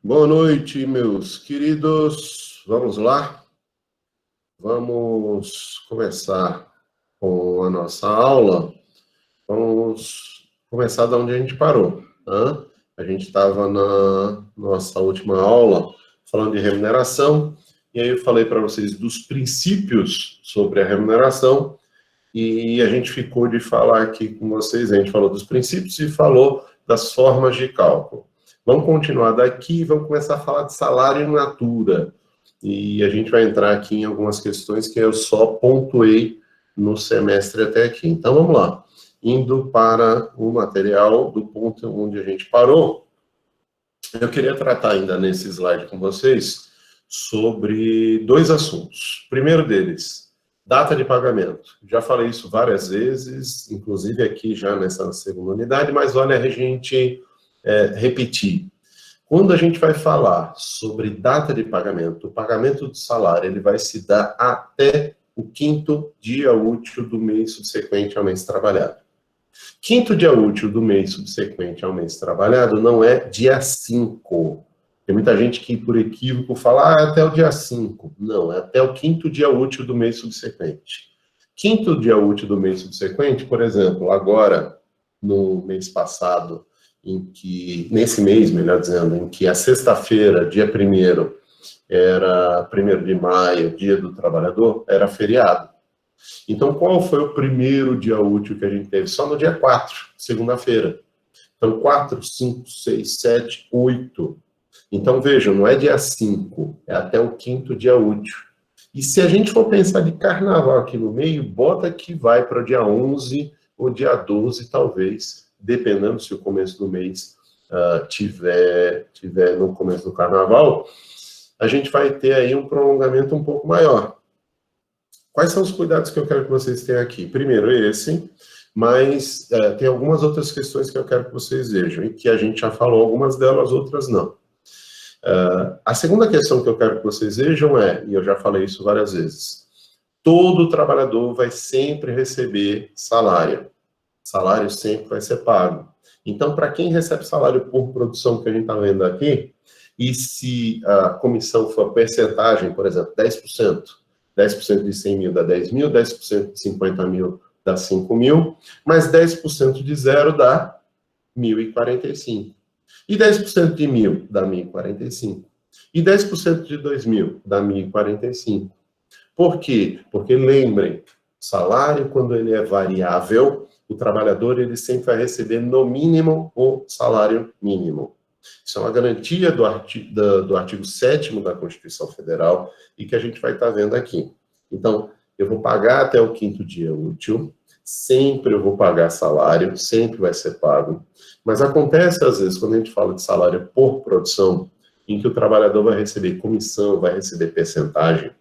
Boa noite, meus queridos. Vamos lá? Vamos começar com a nossa aula. Vamos começar da onde a gente parou. Tá? A gente estava na nossa última aula falando de remuneração, e aí eu falei para vocês dos princípios sobre a remuneração, e a gente ficou de falar aqui com vocês, a gente falou dos princípios e falou das formas de cálculo. Vamos continuar daqui e vamos começar a falar de salário in natura. E a gente vai entrar aqui em algumas questões que eu só pontuei no semestre até aqui. Então, vamos lá. Indo para o material do ponto onde a gente parou, eu queria tratar ainda nesse slide com vocês sobre dois assuntos. O primeiro deles, data de pagamento. Já falei isso várias vezes, inclusive aqui já nessa segunda unidade, mas olha a gente repetir. Quando a gente vai falar sobre data de pagamento, o pagamento do salário, ele vai se dar até o 5º dia útil do mês subsequente ao mês trabalhado. 5º dia útil do mês subsequente ao mês trabalhado não é dia 5. Tem muita gente que, por equívoco, fala, até o dia 5. Não, é até o 5º dia útil do mês subsequente. 5º dia útil do mês subsequente, por exemplo, agora, no mês passado, nesse mês, melhor dizendo, em que a sexta-feira, dia 1º, era 1º de maio, dia do trabalhador, era feriado. Então, qual foi o primeiro dia útil que a gente teve? Só no dia 4, segunda-feira. Então, 4, 5, 6, 7, 8. Então, vejam, não é dia 5, é até o 5º dia útil. E se a gente for pensar de carnaval aqui no meio, bota que vai para o dia 11 ou dia 12, talvez, dependendo se o começo do mês tiver no começo do carnaval, a gente vai ter aí um prolongamento um pouco maior. Quais são os cuidados que eu quero que vocês tenham aqui? Primeiro esse, mas tem algumas outras questões que eu quero que vocês vejam, e que a gente já falou algumas delas, outras não. A segunda questão que eu quero que vocês vejam e eu já falei isso várias vezes, todo trabalhador vai sempre receber salário. Salário sempre vai ser pago. Então, para quem recebe salário por produção que a gente está vendo aqui, e se a comissão for percentagem, por exemplo, 10%, 10% de 100 mil dá 10 mil, 10% de 50 mil dá 5 mil, mais 10% de zero dá 1.045. E 10% de 1.000 dá 1.045. E 10% de 2.000 dá 1.045. Por quê? Porque lembrem, salário, quando ele é variável, o trabalhador ele sempre vai receber, no mínimo, o salário mínimo. Isso é uma garantia do artigo 7º da Constituição Federal e que a gente vai estar vendo aqui. Então, eu vou pagar até o 5º dia útil, sempre eu vou pagar salário, sempre vai ser pago. Mas acontece, às vezes, quando a gente fala de salário por produção, em que o trabalhador vai receber comissão, vai receber percentagem,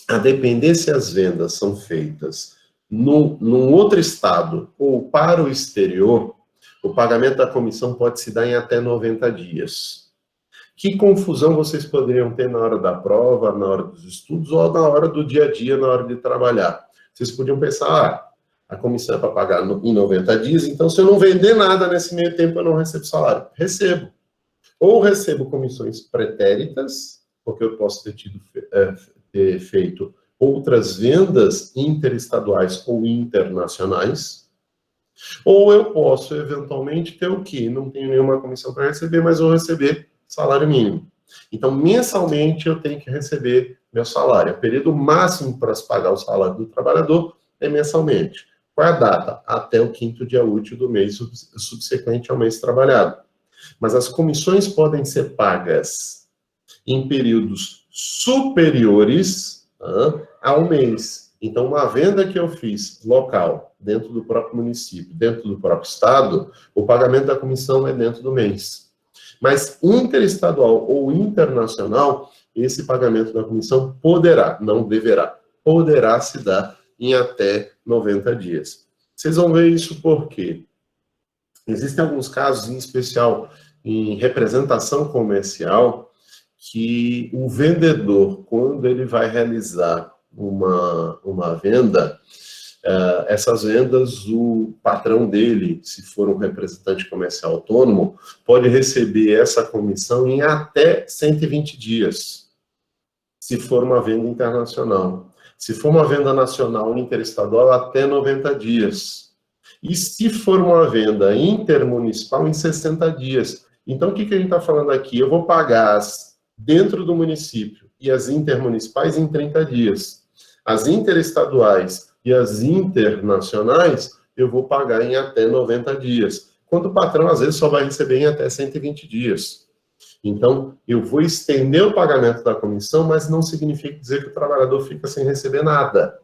a depender se as vendas são feitas num outro estado ou para o exterior, o pagamento da comissão pode se dar em até 90 dias. Que confusão vocês poderiam ter na hora da prova, na hora dos estudos, ou na hora do dia a dia, na hora de trabalhar? Vocês podiam pensar, a comissão é para pagar em 90 dias, então se eu não vender nada nesse meio tempo, eu não recebo salário. Recebo. Ou recebo comissões pretéritas, porque eu posso ter feito outras vendas interestaduais ou internacionais, ou eu posso, eventualmente, ter o quê? Não tenho nenhuma comissão para receber, mas vou receber salário mínimo. Então, mensalmente, eu tenho que receber meu salário. O período máximo para se pagar o salário do trabalhador é mensalmente. Qual é a data? Até o 5º dia útil do mês subsequente ao mês trabalhado. Mas as comissões podem ser pagas em períodos superiores a um mês. Então, uma venda que eu fiz local, dentro do próprio município, dentro do próprio estado, o pagamento da comissão é dentro do mês. Mas interestadual ou internacional, esse pagamento da comissão poderá, não deverá, poderá se dar em até 90 dias. Vocês vão ver isso por quê? Existem alguns casos, em especial em representação comercial, que o vendedor, quando ele vai realizar uma venda, Essas vendas, o patrão dele, se for um representante comercial autônomo, pode receber essa comissão em até 120 dias, se for uma venda internacional. Se for uma venda nacional interestadual, até 90 dias. E se for uma venda intermunicipal, em 60 dias. Então, o que a gente está falando aqui? Eu vou pagar as dentro do município e as intermunicipais em 30 dias. As interestaduais e as internacionais, eu vou pagar em até 90 dias. Quando o patrão, às vezes, só vai receber em até 120 dias. Então, eu vou estender o pagamento da comissão, mas não significa dizer que o trabalhador fica sem receber nada.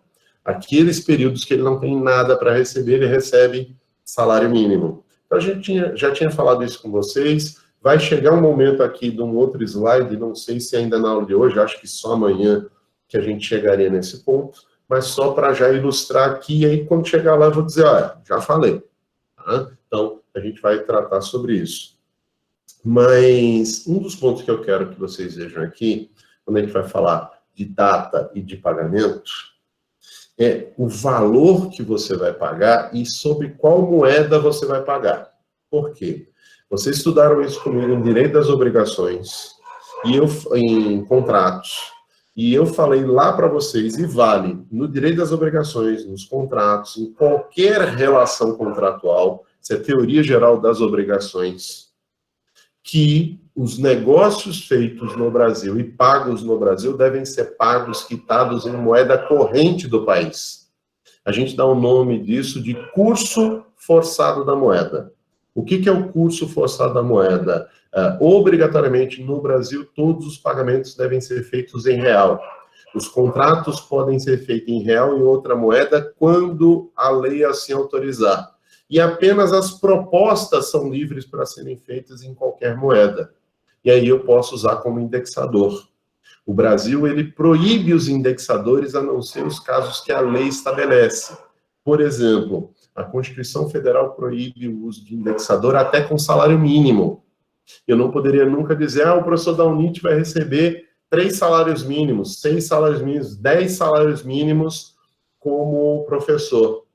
Aqueles períodos que ele não tem nada para receber, ele recebe salário mínimo. Então, a gente já tinha falado isso com vocês. Vai chegar um momento aqui de um outro slide, não sei se ainda na aula de hoje, acho que só amanhã que a gente chegaria nesse ponto, mas só para já ilustrar aqui, e aí quando chegar lá eu vou dizer, olha, já falei. Tá? Então, a gente vai tratar sobre isso. Mas um dos pontos que eu quero que vocês vejam aqui, quando a gente vai falar de data e de pagamento, é o valor que você vai pagar e sobre qual moeda você vai pagar. Por quê? Vocês estudaram isso comigo em Direito das Obrigações, e eu em contratos, e eu falei lá para vocês, e vale no Direito das Obrigações, nos contratos, em qualquer relação contratual, isso é teoria geral das obrigações, que os negócios feitos no Brasil e pagos no Brasil devem ser pagos, quitados em moeda corrente do país. A gente dá o nome disso de curso forçado da moeda. O que é o curso forçado da moeda? Obrigatoriamente, no Brasil, todos os pagamentos devem ser feitos em real. Os contratos podem ser feitos em real e outra moeda quando a lei assim autorizar. E apenas as propostas são livres para serem feitas em qualquer moeda. E aí eu posso usar como indexador. O Brasil, ele proíbe os indexadores a não ser os casos que a lei estabelece. Por exemplo, a Constituição Federal proíbe o uso de indexador até com salário mínimo. Eu não poderia nunca dizer, o professor da UNIT vai receber 3 salários mínimos, 6 salários mínimos, 10 salários mínimos como professor.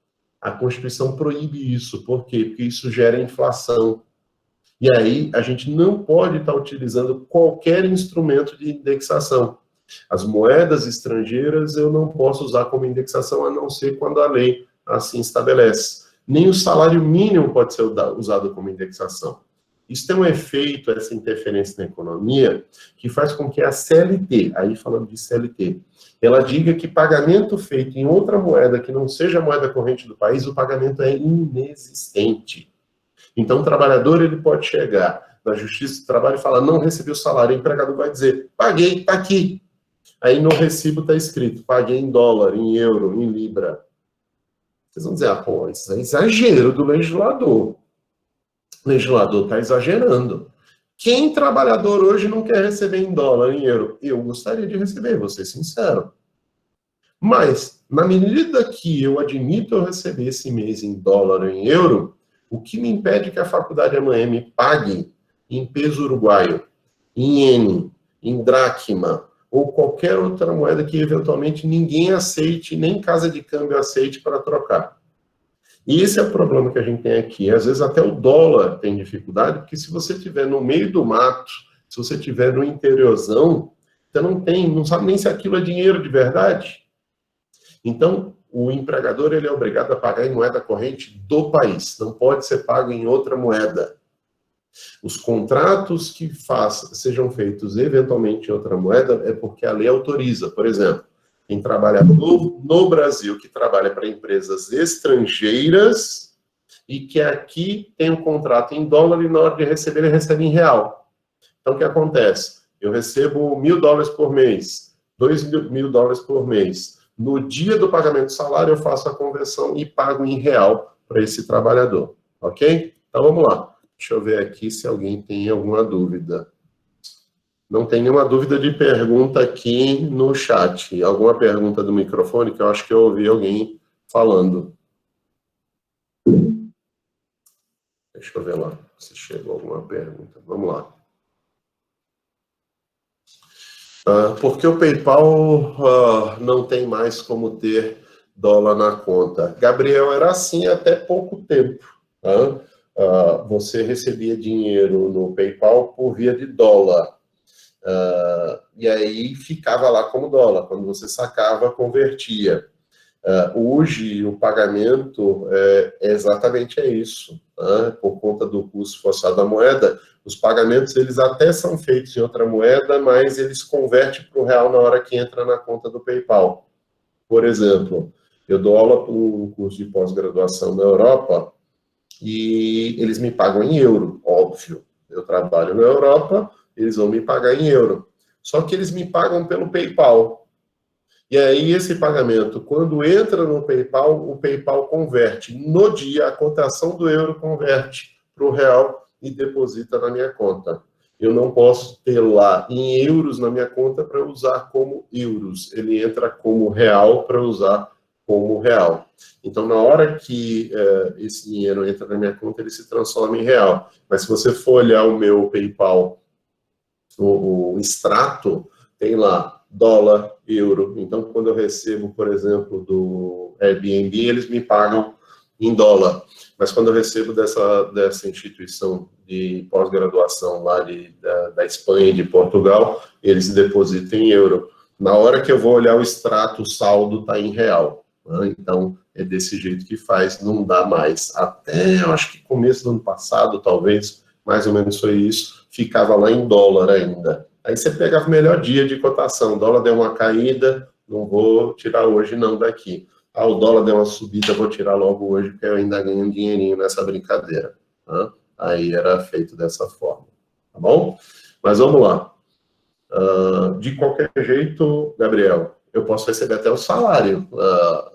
A Constituição proíbe isso. Por quê? Porque isso gera inflação. E aí, a gente não pode estar utilizando qualquer instrumento de indexação. As moedas estrangeiras eu não posso usar como indexação, a não ser quando a lei assim estabelece. Nem o salário mínimo pode ser usado como indexação. Isso tem um efeito, essa interferência na economia, que faz com que a CLT, aí falando de CLT, ela diga que pagamento feito em outra moeda que não seja a moeda corrente do país, o pagamento é inexistente. Então, o trabalhador ele pode chegar na Justiça do Trabalho e falar, não recebi o salário, o empregador vai dizer, paguei, está aqui. Aí no recibo está escrito, paguei em dólar, em euro, em libra. Vocês vão dizer, pô, isso é exagero do legislador. O legislador está exagerando. Quem trabalhador hoje não quer receber em dólar, em euro? Eu gostaria de receber, vou ser sincero. Mas, na medida que eu admito eu receber esse mês em dólar ou em euro, o que me impede que a faculdade amanhã me pague em peso uruguaio, em iene, em dracma, ou qualquer outra moeda que eventualmente ninguém aceite, nem casa de câmbio aceite para trocar. E esse é o problema que a gente tem aqui. Às vezes até o dólar tem dificuldade, porque se você estiver no meio do mato, se você estiver no interiorzão, você não sabe nem se aquilo é dinheiro de verdade. Então, o empregador ele é obrigado a pagar em moeda corrente do país, não pode ser pago em outra moeda. Os contratos que sejam feitos eventualmente em outra moeda é porque a lei autoriza. Por exemplo, quem trabalha no Brasil, que trabalha para empresas estrangeiras e que aqui tem um contrato em dólar e na hora de receber ele recebe em real. Então, o que acontece? Eu recebo $1.000 por mês, $2.000 por mês. No dia do pagamento do salário, eu faço a conversão e pago em real para esse trabalhador. Ok? Então, vamos lá. Deixa eu ver aqui se alguém tem alguma dúvida. Não tem nenhuma dúvida de pergunta aqui no chat. Alguma pergunta do microfone, que eu acho que eu ouvi alguém falando. Deixa eu ver lá se chegou alguma pergunta. Vamos lá. Porque o PayPal não tem mais como ter dólar na conta. Gabriel, era assim até pouco tempo. Tá? Você recebia dinheiro no PayPal por via de dólar. E aí ficava lá como dólar. Quando você sacava, convertia. Hoje, o pagamento é exatamente isso. Tá? Por conta do custo forçado da moeda, os pagamentos eles até são feitos em outra moeda, mas eles convertem para o real na hora que entra na conta do PayPal. Por exemplo, eu dou aula para um curso de pós-graduação na Europa e eles me pagam em euro, óbvio. Eu trabalho na Europa, eles vão me pagar em euro. Só que eles me pagam pelo PayPal. E aí, esse pagamento, quando entra no PayPal, o PayPal converte. No dia, a cotação do euro converte para o real e deposita na minha conta. Eu não posso ter lá em euros na minha conta para usar como euros. Ele entra como real para usar como real. Então, na hora que esse dinheiro entra na minha conta, ele se transforma em real. Mas se você for olhar o meu PayPal, o extrato, tem lá dólar, euro. Então, quando eu recebo, por exemplo, do Airbnb, eles me pagam em dólar. Mas quando eu recebo dessa instituição de pós-graduação lá da Espanha e de Portugal, eles depositam em euro. Na hora que eu vou olhar o extrato, o saldo está em real. Né? Então, é desse jeito que faz, não dá mais. Até, eu acho que começo do ano passado, talvez, mais ou menos foi isso, ficava lá em dólar ainda. Aí você pegava o melhor dia de cotação, o dólar deu uma caída, não vou tirar hoje não daqui. O dólar deu uma subida, vou tirar logo hoje, porque eu ainda ganho um dinheirinho nessa brincadeira. Tá? Aí era feito dessa forma, tá bom? Mas vamos lá. De qualquer jeito, Gabriel, eu posso receber até o salário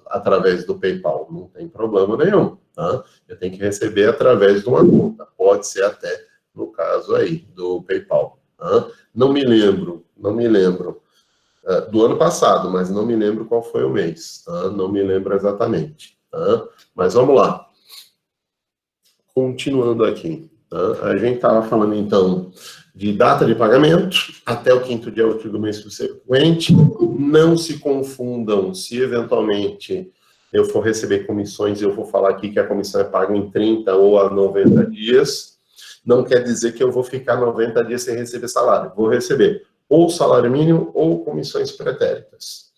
através do PayPal, não tem problema nenhum. Tá? Eu tenho que receber através de uma conta, pode ser até no caso aí do PayPal. Tá? Não me lembro do ano passado, mas não me lembro qual foi o mês, tá? Não me lembro exatamente, tá? Mas vamos lá. Continuando aqui, tá? A gente estava falando, então, de data de pagamento, até o 5º dia útil do mês subsequente. Não se confundam se, eventualmente, eu for receber comissões e eu for falar aqui que a comissão é paga em 30 ou a 90 dias, não quer dizer que eu vou ficar 90 dias sem receber salário. Vou receber ou salário mínimo ou comissões pretéritas.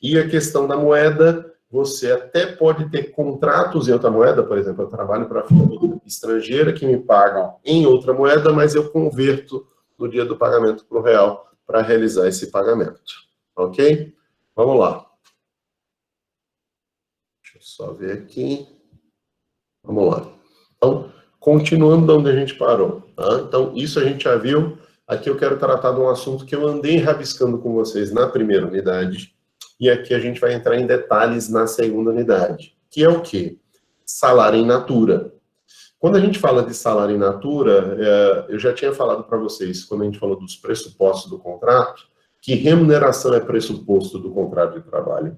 E a questão da moeda, você até pode ter contratos em outra moeda, por exemplo, eu trabalho para a firma estrangeira que me pagam em outra moeda, mas eu converto no dia do pagamento para o real para realizar esse pagamento. Ok? Vamos lá. Deixa eu só ver aqui. Vamos lá. Então, continuando de onde a gente parou. Tá? Então, isso a gente já viu. Aqui eu quero tratar de um assunto que eu andei rabiscando com vocês na primeira unidade, e aqui a gente vai entrar em detalhes na segunda unidade, que é o quê? Salário in natura. Quando a gente fala de salário in natura, eu já tinha falado para vocês, quando a gente falou dos pressupostos do contrato, que remuneração é pressuposto do contrato de trabalho,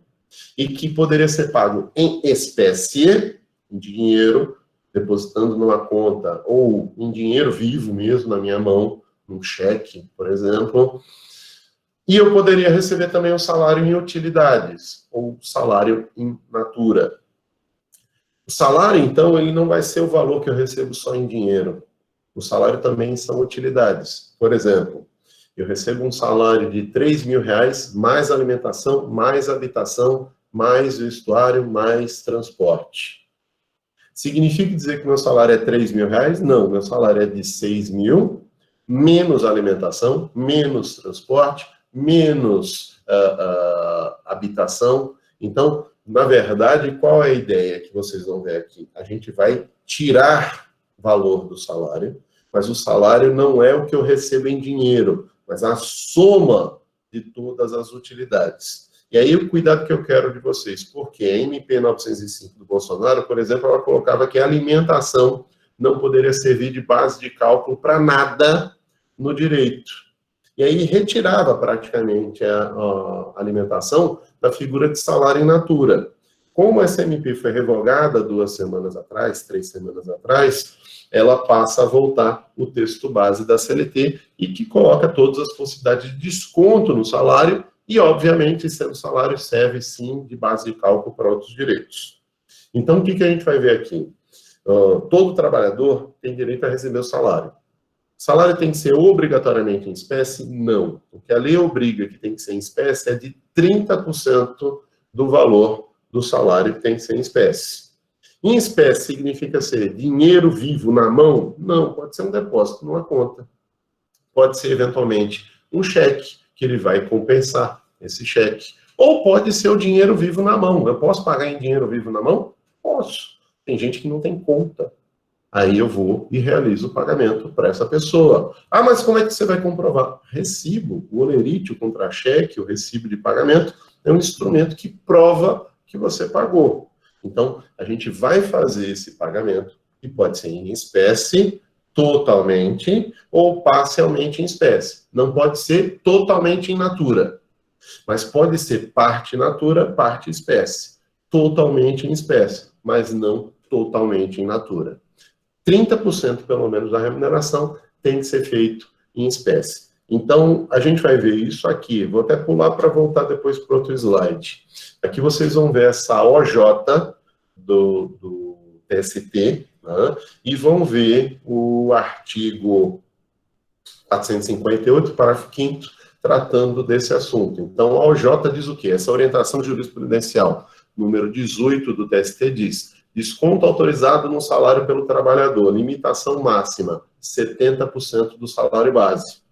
e que poderia ser pago em espécie, em dinheiro, depositando numa conta, ou em dinheiro vivo mesmo, na minha mão, um cheque, por exemplo, e eu poderia receber também o salário em utilidades, ou salário in natura. O salário, então, ele não vai ser o valor que eu recebo só em dinheiro. O salário também são utilidades. Por exemplo, eu recebo um salário de R$3.000, mais alimentação, mais habitação, mais vestuário, mais transporte. Significa dizer que meu salário é R$3.000? Não, meu salário é de 6.000, menos alimentação, menos transporte, menos habitação. Então, na verdade, qual é a ideia que vocês vão ver aqui? A gente vai tirar valor do salário, mas o salário não é o que eu recebo em dinheiro, mas a soma de todas as utilidades. E aí o cuidado que eu quero de vocês, porque a MP 905 do Bolsonaro, por exemplo, ela colocava que a alimentação não poderia servir de base de cálculo para nada no direito. E aí retirava praticamente a alimentação da figura de salário in natura. Como essa MP foi revogada 2 semanas atrás, 3 semanas atrás, ela passa a voltar o texto base da CLT e que coloca todas as possibilidades de desconto no salário E, obviamente, sendo salário, serve sim de base de cálculo para outros direitos. Então, o que a gente vai ver aqui? Todo trabalhador tem direito a receber o salário. O salário tem que ser obrigatoriamente em espécie? Não. O que a lei obriga que tem que ser em espécie é de 30% do valor do salário que tem que ser em espécie. Em espécie significa ser dinheiro vivo na mão? Não, pode ser um depósito numa conta. Pode ser, eventualmente, um cheque, que ele vai compensar esse cheque. Ou pode ser o dinheiro vivo na mão. Eu posso pagar em dinheiro vivo na mão? Posso. Tem gente que não tem conta. Aí eu vou e realizo o pagamento para essa pessoa. Ah, mas como é que você vai comprovar? Recibo, o holerite, o contra-cheque, o recibo de pagamento, é um instrumento que prova que você pagou. Então, a gente vai fazer esse pagamento, que pode ser em espécie, totalmente, ou parcialmente em espécie. Não pode ser totalmente in natura, mas pode ser parte natura, parte espécie. Totalmente em espécie, mas não totalmente in natura. 30% pelo menos da remuneração tem que ser feito em espécie. Então, a gente vai ver isso aqui. Vou até pular para voltar depois para outro slide. Aqui vocês vão ver essa OJ do TST, né? E vão ver o artigo 458, parágrafo 5º, tratando desse assunto. Então, a OJ diz o quê? Essa orientação jurisprudencial, número 18 do TST, diz: desconto autorizado no salário pelo trabalhador, limitação máxima, 70% do salário base.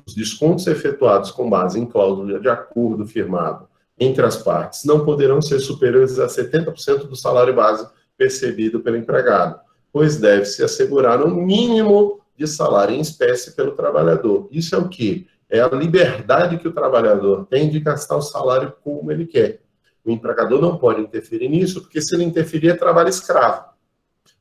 Os descontos efetuados com base em cláusula de acordo firmado entre as partes não poderão ser superiores a 70% do salário base percebido pelo empregado, pois deve-se assegurar um mínimo de salário em espécie pelo trabalhador. Isso é o quê? É a liberdade que o trabalhador tem de gastar o salário como ele quer. O empregador não pode interferir nisso, porque se ele interferir é trabalho escravo.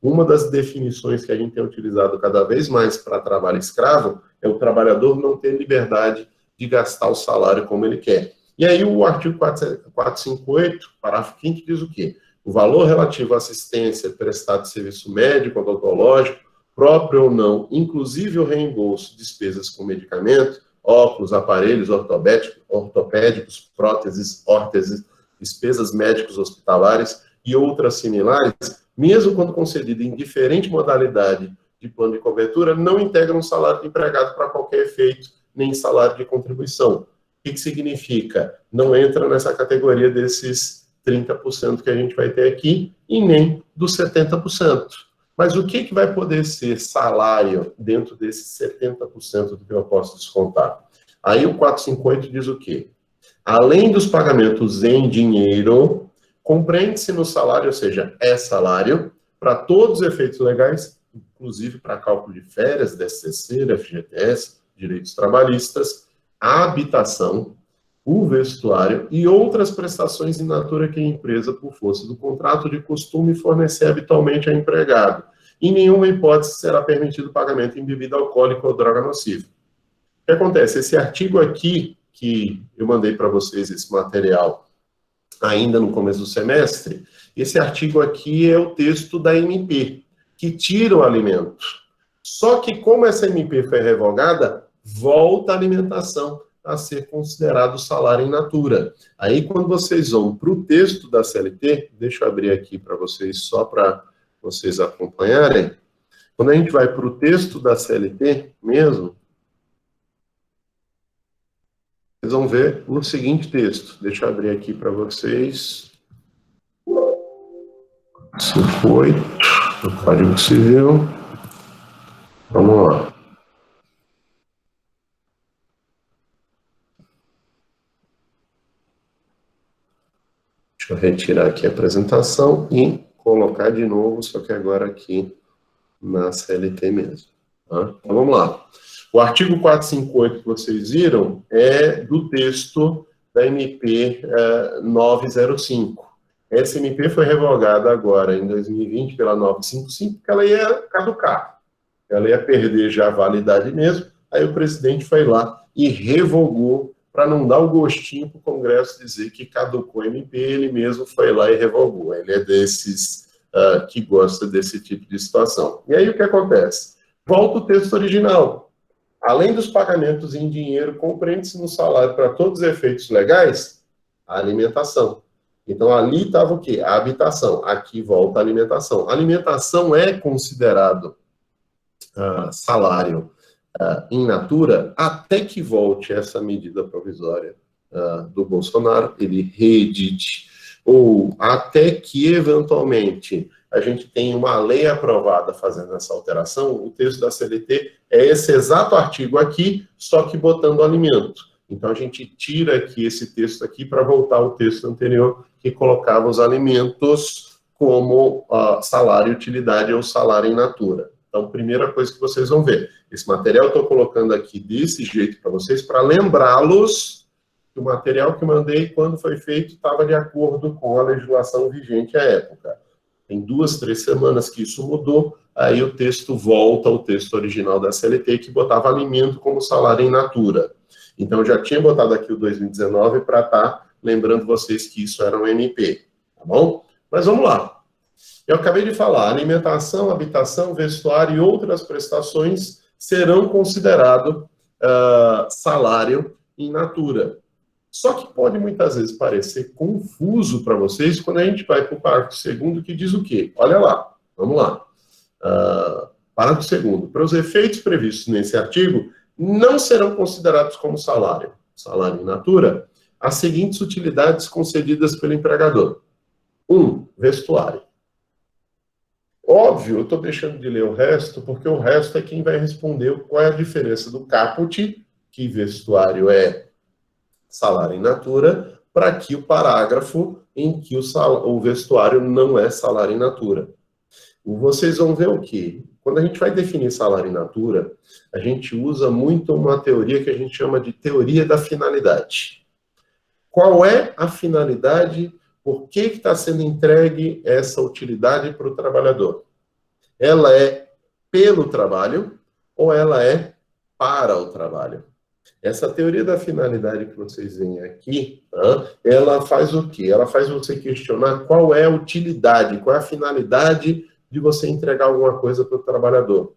Uma das definições que a gente tem utilizado cada vez mais para trabalho escravo é o trabalhador não ter liberdade de gastar o salário como ele quer. E aí o artigo 458, parágrafo 5º, diz o quê? O valor relativo à assistência prestado de serviço médico, odontológico, próprio ou não, inclusive o reembolso de despesas com medicamento, óculos, aparelhos ortopédicos, próteses, órteses, despesas médicos hospitalares e outras similares, mesmo quando concedido em diferente modalidade de plano de cobertura, não integram salário de empregado para qualquer efeito, nem salário de contribuição. O que significa? Não entra nessa categoria desses 30% que a gente vai ter aqui, e nem dos 70%. Mas o que vai poder ser salário dentro desses 70% do que eu posso descontar? Aí o 458 diz o quê? Além dos pagamentos em dinheiro, compreende-se no salário, ou seja, é salário, para todos os efeitos legais, inclusive para cálculo de férias, DSCC, FGTS, direitos trabalhistas, a habitação, o vestuário e outras prestações in natura que a empresa, por força do contrato de costume, fornecer habitualmente ao empregado. Em nenhuma hipótese será permitido o pagamento em bebida alcoólica ou droga nociva. O que acontece? Esse artigo aqui, que eu mandei para vocês esse material ainda no começo do semestre, esse artigo aqui é o texto da MP, que tira o alimento. Só que como essa MP foi revogada, volta a alimentação a ser considerado salário in natura. Aí, quando vocês vão para o texto da CLT, deixa eu abrir aqui para vocês, só para vocês acompanharem. Quando a gente vai para o texto da CLT mesmo, vocês vão ver o seguinte texto. Deixa eu abrir aqui para vocês. 58, do Código Civil. Vamos lá. Deixa eu retirar aqui a apresentação e colocar de novo, só que agora aqui na CLT mesmo. Tá? Então vamos lá. O artigo 458 que vocês viram é do texto da MP 905. Essa MP foi revogada agora em 2020 pela 955, porque ela ia caducar. Ela ia perder já a validade mesmo. Aí o presidente foi lá e revogou, para não dar o gostinho para o Congresso dizer que caducou a MP, ele mesmo foi lá e revogou. Ele é desses que gosta desse tipo de situação. E aí o que acontece? Volta o texto original. Além dos pagamentos em dinheiro, compreende-se no salário para todos os efeitos legais a alimentação. Então, ali estava o quê? A habitação. Aqui volta a alimentação. A alimentação é considerado salário in natura até que volte essa medida provisória do Bolsonaro, ele reedite, ou até que, eventualmente, a gente tenha uma lei aprovada fazendo essa alteração. O texto da CLT é esse exato artigo aqui, só que botando alimento. Então, a gente tira aqui esse texto aqui para voltar ao texto anterior, que colocava os alimentos como salário utilidade ou salário in natura. Então, primeira coisa que vocês vão ver, esse material eu estou colocando aqui desse jeito para vocês, para lembrá-los que o material que mandei, quando foi feito, estava de acordo com a legislação vigente à época. Tem 2, 3 semanas que isso mudou, aí o texto volta ao texto original da CLT, que botava alimento como salário in natura. Então, eu já tinha botado aqui o 2019 para estar lembrando vocês que isso era um MP, tá bom? Mas vamos lá. Eu acabei de falar, alimentação, habitação, vestuário e outras prestações serão considerados salário in natura. Só que pode muitas vezes parecer confuso para vocês quando a gente vai para o parágrafo 2º, que diz o quê? Olha lá, vamos lá. Parágrafo 2º. Para os efeitos previstos nesse artigo, não serão considerados como salário in natura, as seguintes utilidades concedidas pelo empregador. 1. Vestuário. Óbvio, eu estou deixando de ler o resto, porque o resto é quem vai responder qual é a diferença do caput, que vestuário é salário in natura, para aqui o parágrafo em que o vestuário não é salário in natura. Vocês vão ver o quê? Quando a gente vai definir salário in natura, a gente usa muito uma teoria que a gente chama de teoria da finalidade. Qual é a finalidade? Por que está sendo entregue essa utilidade para o trabalhador? Ela é pelo trabalho ou ela é para o trabalho? Essa teoria da finalidade que vocês veem aqui, ela faz o quê? Ela faz você questionar qual é a utilidade, qual é a finalidade de você entregar alguma coisa para o trabalhador.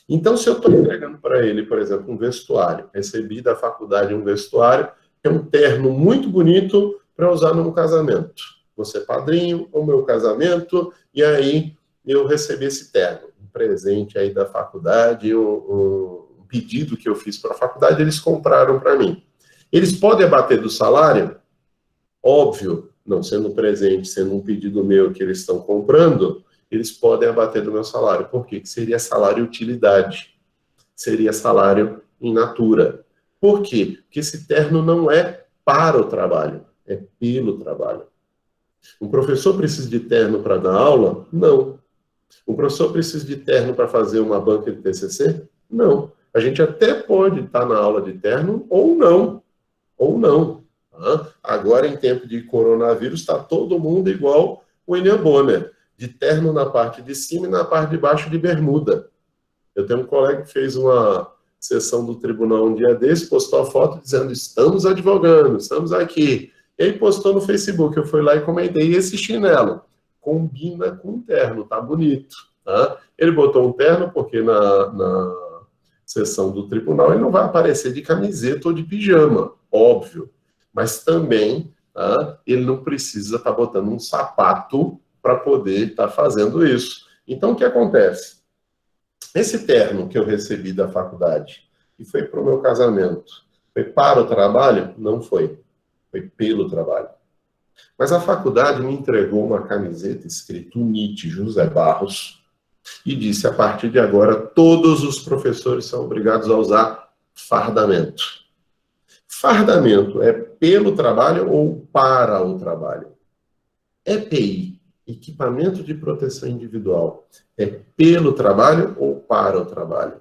Então, se eu estou entregando para ele, por exemplo, um vestuário, recebi da faculdade um vestuário, que é um terno muito bonito para usar num casamento. Você é padrinho, o meu casamento, e aí eu recebi esse terno, um presente aí da faculdade, um pedido que eu fiz para a faculdade, eles compraram para mim. Eles podem abater do salário? Óbvio, não sendo presente, sendo um pedido meu que eles estão comprando, eles podem abater do meu salário. Por quê? Que seria salário utilidade. Seria salário in natura. Por quê? Porque esse terno não é para o trabalho, é pelo trabalho. Um professor precisa de terno para dar aula? Não. Um professor precisa de terno para fazer uma banca de TCC? Não. A gente até pode estar na aula de terno ou não. Ou não. Agora, em tempo de coronavírus, está todo mundo igual o William Bonner, de terno na parte de cima e na parte de baixo de bermuda. Eu tenho um colega que fez uma sessão do tribunal um dia desse, postou a foto dizendo, estamos advogando, estamos aqui. E aí postou no Facebook, eu fui lá e comentei, e esse chinelo combina com um terno, tá bonito. Tá? Ele botou um terno porque na sessão do tribunal ele não vai aparecer de camiseta ou de pijama, óbvio. Mas também ele não precisa estar botando um sapato para poder estar fazendo isso. Então, o que acontece? Esse terno que eu recebi da faculdade, e foi para o meu casamento, foi para o trabalho? Não foi. Foi pelo trabalho. Mas a faculdade me entregou uma camiseta escrito NIT José Barros e disse, a partir de agora, todos os professores são obrigados a usar fardamento. Fardamento é pelo trabalho ou para o trabalho? EPI, equipamento de proteção individual, é pelo trabalho ou para o trabalho?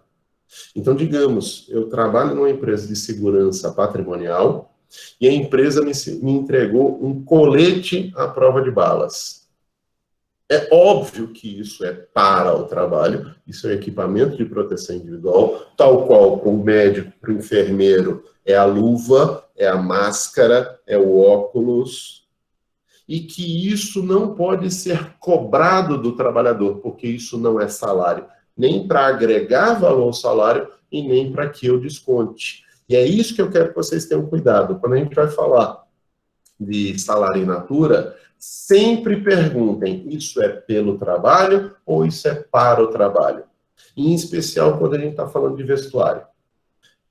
Então, digamos, eu trabalho numa empresa de segurança patrimonial e a empresa me entregou um colete à prova de balas. É óbvio que isso é para o trabalho, isso é um equipamento de proteção individual, tal qual para o médico, para o enfermeiro, é a luva, é a máscara, é o óculos, e que isso não pode ser cobrado do trabalhador, porque isso não é salário, nem para agregar valor ao salário e nem para que eu desconte. E é isso que eu quero que vocês tenham cuidado. Quando a gente vai falar de salário in natura, sempre perguntem, isso é pelo trabalho ou isso é para o trabalho? Em especial quando a gente está falando de vestuário.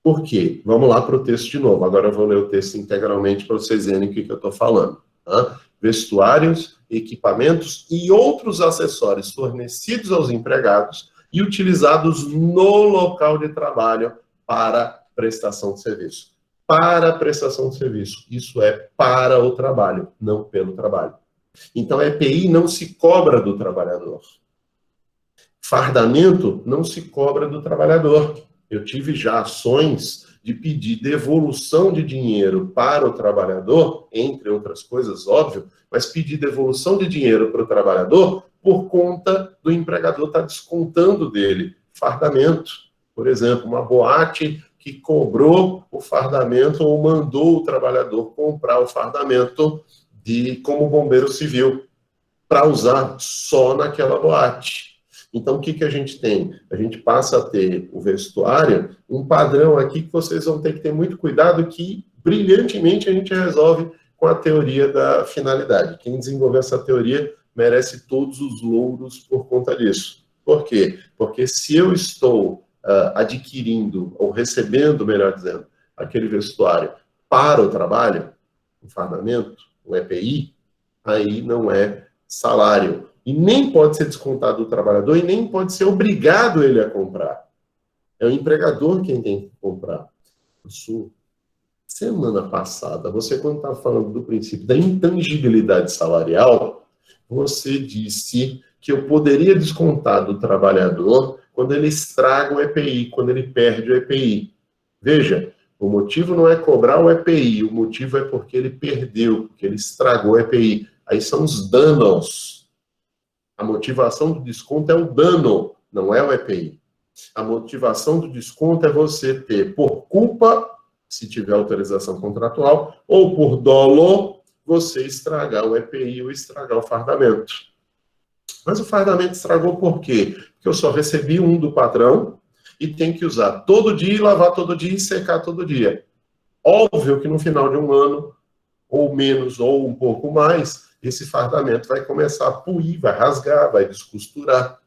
Por quê? Vamos lá para o texto de novo. Agora eu vou ler o texto integralmente para vocês verem o que eu estou falando. Tá? Vestuários, equipamentos e outros acessórios fornecidos aos empregados e utilizados no local de trabalho para prestação de serviço. Para prestação de serviço. Isso é para o trabalho, não pelo trabalho. Então, a EPI não se cobra do trabalhador. Fardamento não se cobra do trabalhador. Eu tive já ações de pedir devolução de dinheiro para o trabalhador, entre outras coisas, óbvio, mas pedir devolução de dinheiro para o trabalhador por conta do empregador estar descontando dele fardamento. Por exemplo, uma boate que cobrou o fardamento ou mandou o trabalhador comprar o fardamento como bombeiro civil para usar só naquela boate. Então, o que a gente tem? A gente passa a ter o vestuário, um padrão aqui que vocês vão ter que ter muito cuidado, que brilhantemente a gente resolve com a teoria da finalidade. Quem desenvolveu essa teoria merece todos os louros por conta disso. Por quê? Porque se eu estou adquirindo, ou recebendo, melhor dizendo, aquele vestuário para o trabalho, o fardamento, o EPI, aí não é salário. E nem pode ser descontado do trabalhador e nem pode ser obrigado ele a comprar. É o empregador quem tem que comprar. Semana passada, você quando estava falando do princípio da intangibilidade salarial, você disse que eu poderia descontar do trabalhador quando ele estraga o EPI, quando ele perde o EPI. Veja, o motivo não é cobrar o EPI, o motivo é porque ele perdeu, porque ele estragou o EPI. Aí são os danos. A motivação do desconto é o dano, não é o EPI. A motivação do desconto é você ter, por culpa, se tiver autorização contratual, ou por dolo, você estragar o EPI ou estragar o fardamento. Mas o fardamento estragou por quê? Porque eu só recebi um do patrão e tem que usar todo dia, lavar todo dia e secar todo dia. Óbvio que no final de um ano, ou menos, ou um pouco mais, esse fardamento vai começar a puir, vai rasgar, vai descosturar.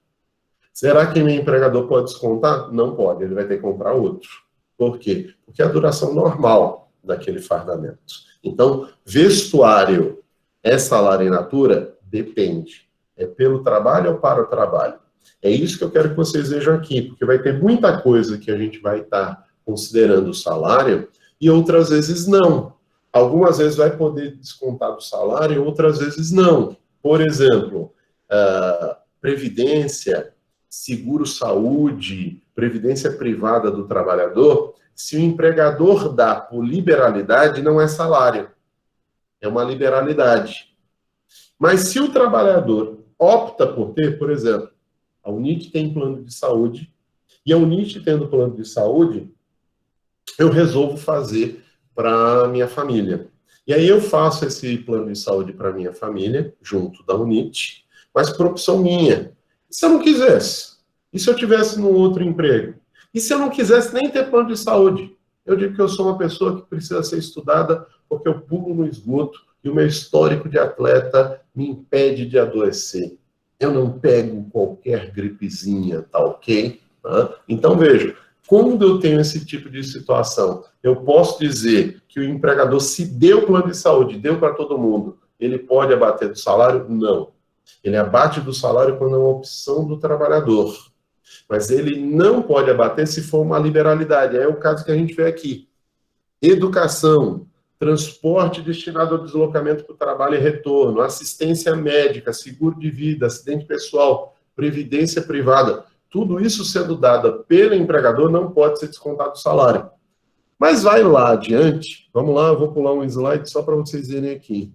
Será que meu empregador pode descontar? Não pode, ele vai ter que comprar outro. Por quê? Porque é a duração normal daquele fardamento. Então, vestuário é salário in natura? Depende. É pelo trabalho ou para o trabalho? É isso que eu quero que vocês vejam aqui, porque vai ter muita coisa que a gente vai estar considerando o salário e outras vezes não. Algumas vezes vai poder descontar do salário, outras vezes não. Por exemplo, previdência, seguro-saúde, previdência privada do trabalhador, se o empregador dá por liberalidade, não é salário. É uma liberalidade. Mas se o trabalhador opta por ter, por exemplo, a UNIT tem plano de saúde, e a UNIT tendo plano de saúde, eu resolvo fazer para minha família. E aí eu faço esse plano de saúde para minha família, junto da UNIT, mas por opção minha. E se eu não quisesse? E se eu tivesse num outro emprego? E se eu não quisesse nem ter plano de saúde? Eu digo que eu sou uma pessoa que precisa ser estudada porque eu pulo no esgoto e o meu histórico de atleta me impede de adoecer. Eu não pego qualquer gripezinha, tá ok? Então, veja, quando eu tenho esse tipo de situação, eu posso dizer que o empregador, se deu plano de saúde, deu para todo mundo, ele pode abater do salário? Não. Ele abate do salário quando é uma opção do trabalhador. Mas ele não pode abater se for uma liberalidade. É o caso que a gente vê aqui. Educação, transporte destinado ao deslocamento para o trabalho e retorno, assistência médica, seguro de vida, acidente pessoal, previdência privada. Tudo isso sendo dado pelo empregador não pode ser descontado do salário. Mas vai lá adiante. Vamos lá, eu vou pular um slide só para vocês verem aqui.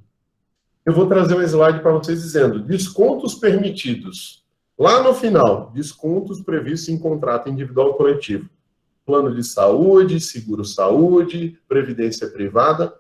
Eu vou trazer um slide para vocês dizendo descontos permitidos. Lá no final, descontos previstos em contrato individual ou coletivo. Plano de saúde, seguro-saúde, previdência privada.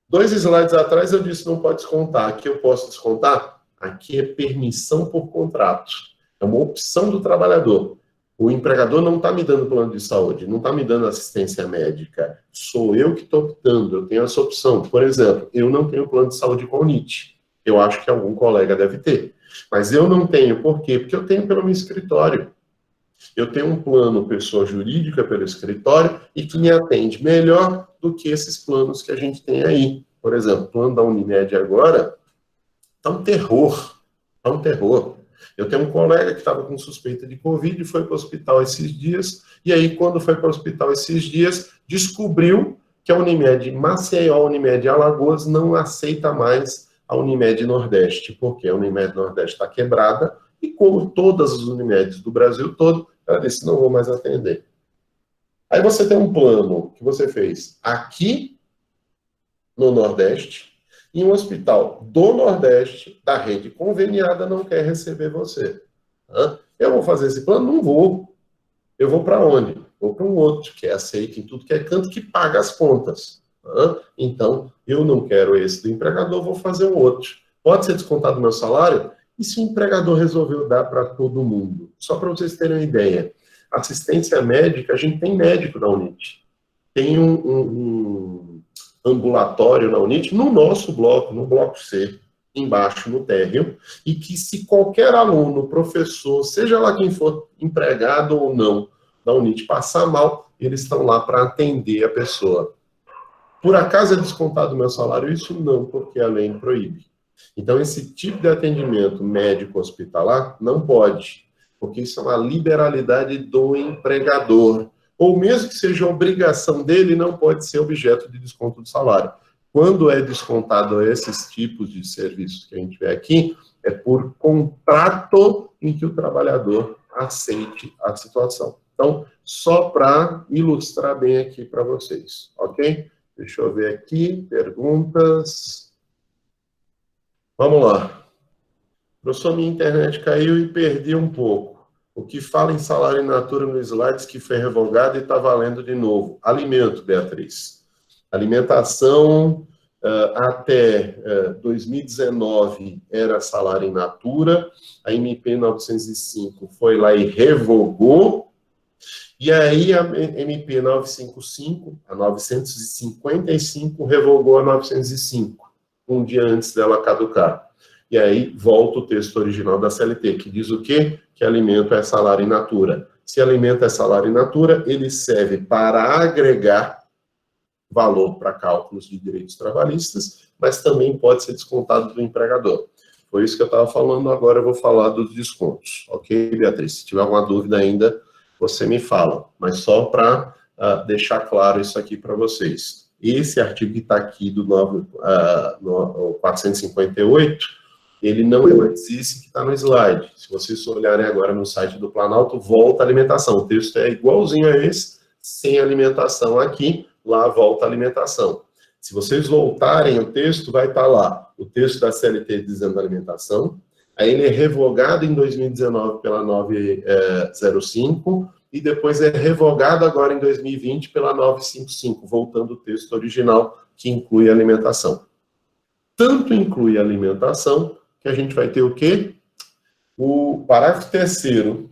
2 slides atrás eu disse não pode descontar. Aqui eu posso descontar? Aqui é permissão por contrato. É uma opção do trabalhador. O empregador não está me dando plano de saúde, não está me dando assistência médica. Sou eu que estou optando, eu tenho essa opção. Por exemplo, eu não tenho plano de saúde com a UNIT. Eu acho que algum colega deve ter. Mas eu não tenho. Por quê? Porque eu tenho pelo meu escritório. Eu tenho um plano pessoa jurídica pelo escritório e que me atende melhor do que esses planos que a gente tem aí. Por exemplo, o plano da Unimed agora está um terror. Está um terror. Eu tenho um colega que estava com suspeita de Covid e foi para o hospital esses dias, e aí, quando foi para o hospital esses dias, descobriu que a Unimed Maceió, a Unimed Alagoas, não aceita mais a Unimed Nordeste, porque a Unimed Nordeste está quebrada, e como todas as Unimedes do Brasil todo, ela disse, não vou mais atender. Aí você tem um plano que você fez aqui no Nordeste, e um hospital do Nordeste, da rede conveniada, não quer receber você. Eu vou fazer esse plano? Não vou. Eu vou para onde? Vou para um outro, que é aceito em tudo que é canto, que paga as contas. Então, eu não quero esse do empregador, vou fazer um outro. Pode ser descontado do meu salário? E se o empregador resolveu dar para todo mundo? Só para vocês terem uma ideia. Assistência médica, a gente tem médico da UNIT. Tem um ambulatório na UNIT, no nosso bloco, no bloco C, embaixo no térreo, e que se qualquer aluno, professor, seja lá quem for, empregado ou não, da UNIT, passar mal, eles estão lá para atender a pessoa. Por acaso é descontado o meu salário? Isso não, porque a lei proíbe. Então, esse tipo de atendimento médico hospitalar não pode, porque isso é uma liberalidade do empregador. Ou mesmo que seja obrigação dele, não pode ser objeto de desconto do salário. Quando é descontado esses tipos de serviços que a gente vê aqui, é por contrato em que o trabalhador aceite a situação. Então, só para ilustrar bem aqui para vocês, ok? Deixa eu ver aqui, perguntas. Vamos lá. Professor, minha internet caiu e perdi um pouco. O que fala em salário in natura no slides que foi revogado e está valendo de novo? Alimento, Beatriz. Alimentação, até 2019 era salário in natura, a MP 905 foi lá e revogou, e aí a MP 955, a 955 revogou a 905, um dia antes dela caducar. E aí volta o texto original da CLT, que diz o quê? Que alimento é salário in natura. Se alimento é salário in natura, ele serve para agregar valor para cálculos de direitos trabalhistas, mas também pode ser descontado do empregador. Foi isso que eu estava falando, agora eu vou falar dos descontos. Ok, Beatriz? Se tiver alguma dúvida ainda, você me fala. Mas só para deixar claro isso aqui para vocês. Esse artigo que está aqui do 458, ele não é mais esse que está no slide. Se vocês olharem agora no site do Planalto, volta a alimentação. O texto é igualzinho a esse, sem alimentação aqui, lá volta a alimentação. Se vocês voltarem o texto, vai estar lá o texto da CLT dizendo alimentação, aí ele é revogado em 2019 pela 905, e depois é revogado agora em 2020 pela 955, voltando o texto original, que inclui a alimentação. Tanto inclui a alimentação, que a gente vai ter o quê? O parágrafo 3º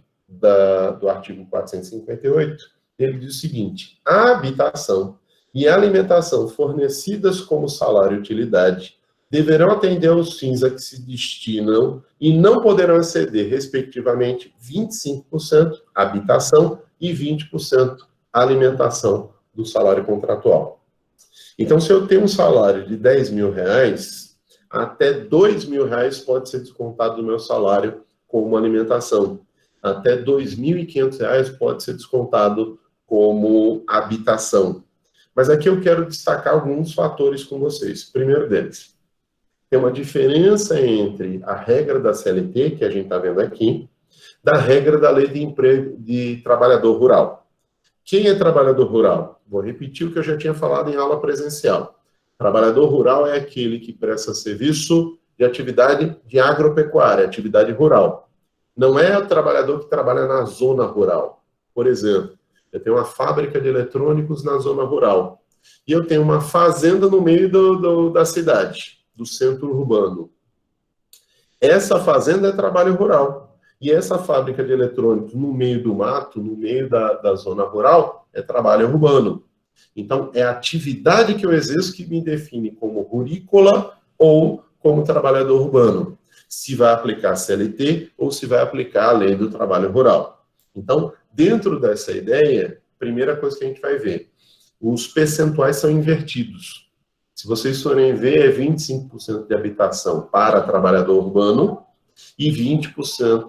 do artigo 458, ele diz o seguinte: a habitação e a alimentação fornecidas como salário e utilidade deverão atender aos fins a que se destinam e não poderão exceder, respectivamente, 25% habitação e 20% alimentação do salário contratual. Então, se eu tenho um salário de R$10.000, até R$2.000 pode ser descontado do meu salário como alimentação. Até R$2.500 pode ser descontado como habitação. Mas aqui eu quero destacar alguns fatores com vocês. Primeiro deles, tem uma diferença entre a regra da CLT, que a gente está vendo aqui, da regra da lei de emprego de trabalhador rural. Quem é trabalhador rural? Vou repetir o que eu já tinha falado em aula presencial. Trabalhador rural é aquele que presta serviço de atividade de agropecuária, atividade rural. Não é o trabalhador que trabalha na zona rural. Por exemplo, eu tenho uma fábrica de eletrônicos na zona rural. E eu tenho uma fazenda no meio da cidade, do centro urbano. Essa fazenda é trabalho rural. E essa fábrica de eletrônicos no meio do mato, no meio da zona rural, é trabalho urbano. Então, é a atividade que eu exerço que me define como rurícola ou como trabalhador urbano. Se vai aplicar CLT ou se vai aplicar a lei do trabalho rural. Então, dentro dessa ideia, primeira coisa que a gente vai ver, os percentuais são invertidos. Se vocês forem ver, é 25% de habitação para trabalhador urbano e 20%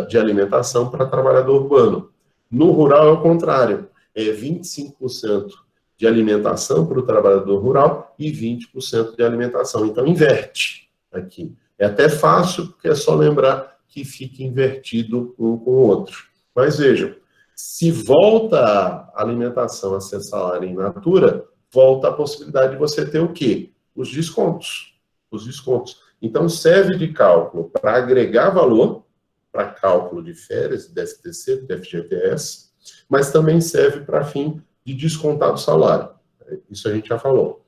de alimentação para trabalhador urbano. No rural é o contrário, é 25% de alimentação para o trabalhador rural e 20% de alimentação. Então, inverte aqui. É até fácil, porque é só lembrar que fica invertido um com o outro. Mas vejam, se volta a alimentação a ser salário in natura, volta a possibilidade de você ter o quê? Os descontos. Os descontos. Então, serve de cálculo para agregar valor, para cálculo de férias, de FTC, de FGTS, mas também serve para fim de descontar do salário. Isso a gente já falou.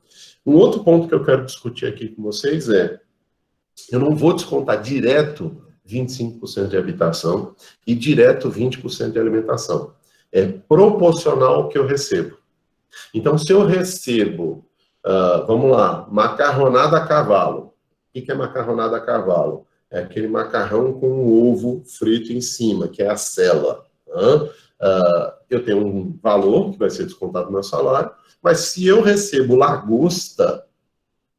Um outro ponto que eu quero discutir aqui com vocês é, eu não vou descontar direto 25% de habitação e direto 20% de alimentação. É proporcional ao que eu recebo. Então, se eu recebo, vamos lá, macarronada a cavalo. O que é macarronada a cavalo? É aquele macarrão com um ovo frito em cima, que é a sela. Eu tenho um valor que vai ser descontado do meu salário, mas se eu recebo lagosta,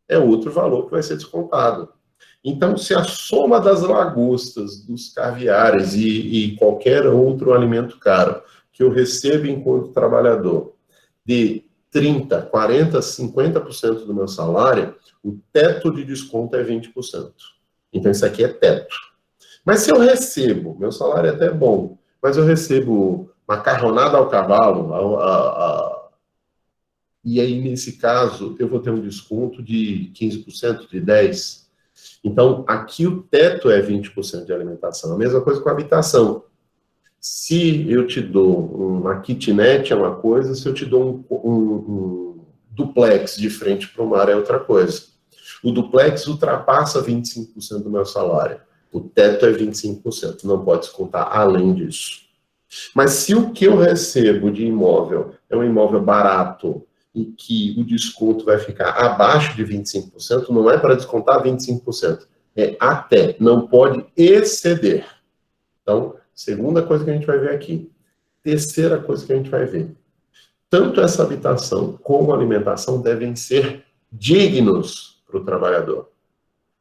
é outro valor que vai ser descontado. Então, se a soma das lagostas, dos caviares e qualquer outro alimento caro que eu recebo enquanto trabalhador, de 30%, 40%, 50% do meu salário, o teto de desconto é 20%. Então, isso aqui é teto. Mas se eu recebo, meu salário é até bom, mas eu recebo macarronada ao cavalo, e aí, nesse caso, eu vou ter um desconto de 15%, de 10%. Então, aqui o teto é 20% de alimentação. A mesma coisa com a habitação. Se eu te dou uma kitnet é uma coisa, se eu te dou um duplex de frente para o mar é outra coisa. O duplex ultrapassa 25% do meu salário. O teto é 25%, não pode descontar além disso. Mas se o que eu recebo de imóvel é um imóvel barato e que o desconto vai ficar abaixo de 25%, não é para descontar 25%, é até, não pode exceder. Então, segunda coisa que a gente vai ver aqui. Terceira coisa que a gente vai ver. Tanto essa habitação como a alimentação devem ser dignos para o trabalhador.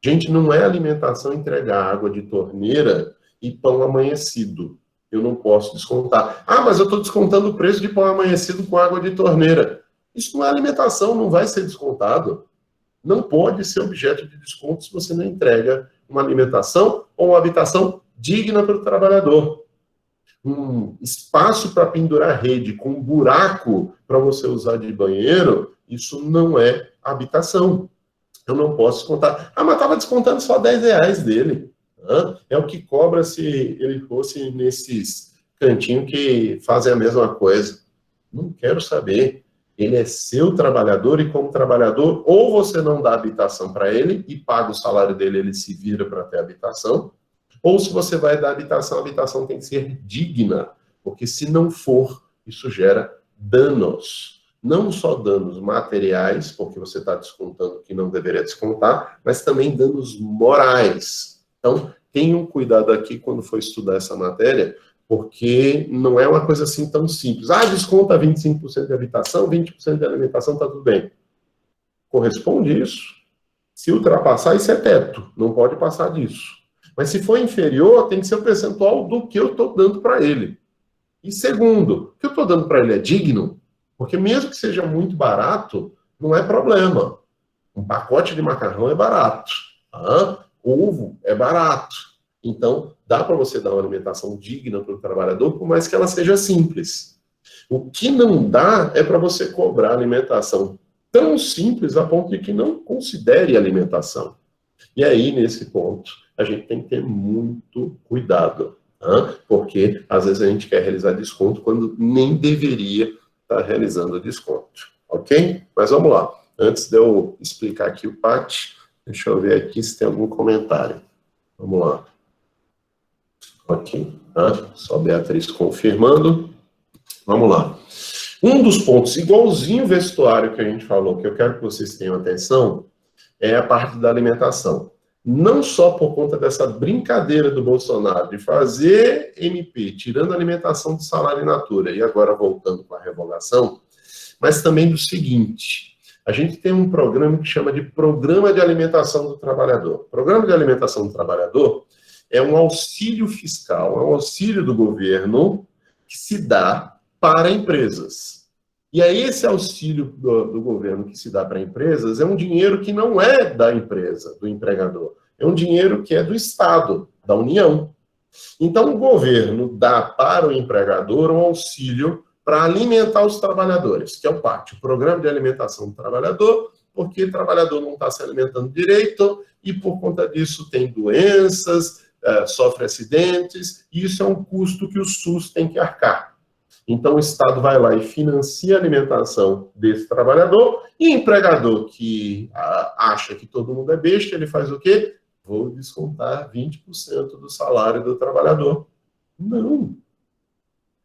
Gente, não é alimentação entregar água de torneira e pão amanhecido. Eu não posso descontar. Ah, mas eu estou descontando o preço de pão amanhecido com água de torneira. Isso não é alimentação, não vai ser descontado. Não pode ser objeto de desconto se você não entrega uma alimentação ou uma habitação digna para o trabalhador. Um espaço para pendurar rede com um buraco para você usar de banheiro, isso não é habitação. Eu não posso descontar. Ah, mas estava descontando só R$10 dele. É o que cobra se ele fosse nesses cantinhos que fazem a mesma coisa. Não quero saber. Ele é seu trabalhador e como trabalhador, ou você não dá habitação para ele e paga o salário dele, ele se vira para ter habitação, ou se você vai dar habitação, a habitação tem que ser digna, porque se não for, isso gera danos. Não só danos materiais, porque você está descontando o que não deveria descontar, mas também danos morais. Então, tenham cuidado aqui quando for estudar essa matéria, porque não é uma coisa assim tão simples. Ah, desconta 25% de habitação, 20% de alimentação, tá tudo bem. Corresponde isso. Se ultrapassar, isso é teto. Não pode passar disso. Mas se for inferior, tem que ser o percentual do que eu estou dando para ele. E segundo, o que eu estou dando para ele é digno? Porque mesmo que seja muito barato, não é problema. Um pacote de macarrão é barato. Ovo é barato. Então, dá para você dar uma alimentação digna para o trabalhador, por mais que ela seja simples. O que não dá é para você cobrar alimentação tão simples a ponto de que não considere alimentação. E aí, nesse ponto, a gente tem que ter muito cuidado, porque às vezes a gente quer realizar desconto quando nem deveria estar realizando desconto, ok? Mas vamos lá. Antes de eu explicar aqui o PAT, deixa eu ver aqui se tem algum comentário. Vamos lá. Ok, tá? Só Beatriz confirmando. Vamos lá. Um dos pontos, igualzinho o vestuário que a gente falou, que eu quero que vocês tenham atenção, é a parte da alimentação. Não só por conta dessa brincadeira do Bolsonaro de fazer MP, tirando a alimentação do salário in natura, e agora voltando com a revogação, mas também do seguinte: a gente tem um programa que chama de Programa de Alimentação do Trabalhador. O Programa de Alimentação do Trabalhador é um auxílio fiscal, é um auxílio do governo que se dá para empresas. E aí esse auxílio do governo que se dá para empresas é um dinheiro que não é da empresa, do empregador. É um dinheiro que é do Estado, da União. Então o governo dá para o empregador um auxílio para alimentar os trabalhadores, que é o PAT, o Programa de Alimentação do Trabalhador, porque o trabalhador não está se alimentando direito e por conta disso tem doenças, sofre acidentes, e isso é um custo que o SUS tem que arcar. Então, o Estado vai lá e financia a alimentação desse trabalhador, e o empregador que acha que todo mundo é besta, ele faz o quê? Vou descontar 20% do salário do trabalhador. Não.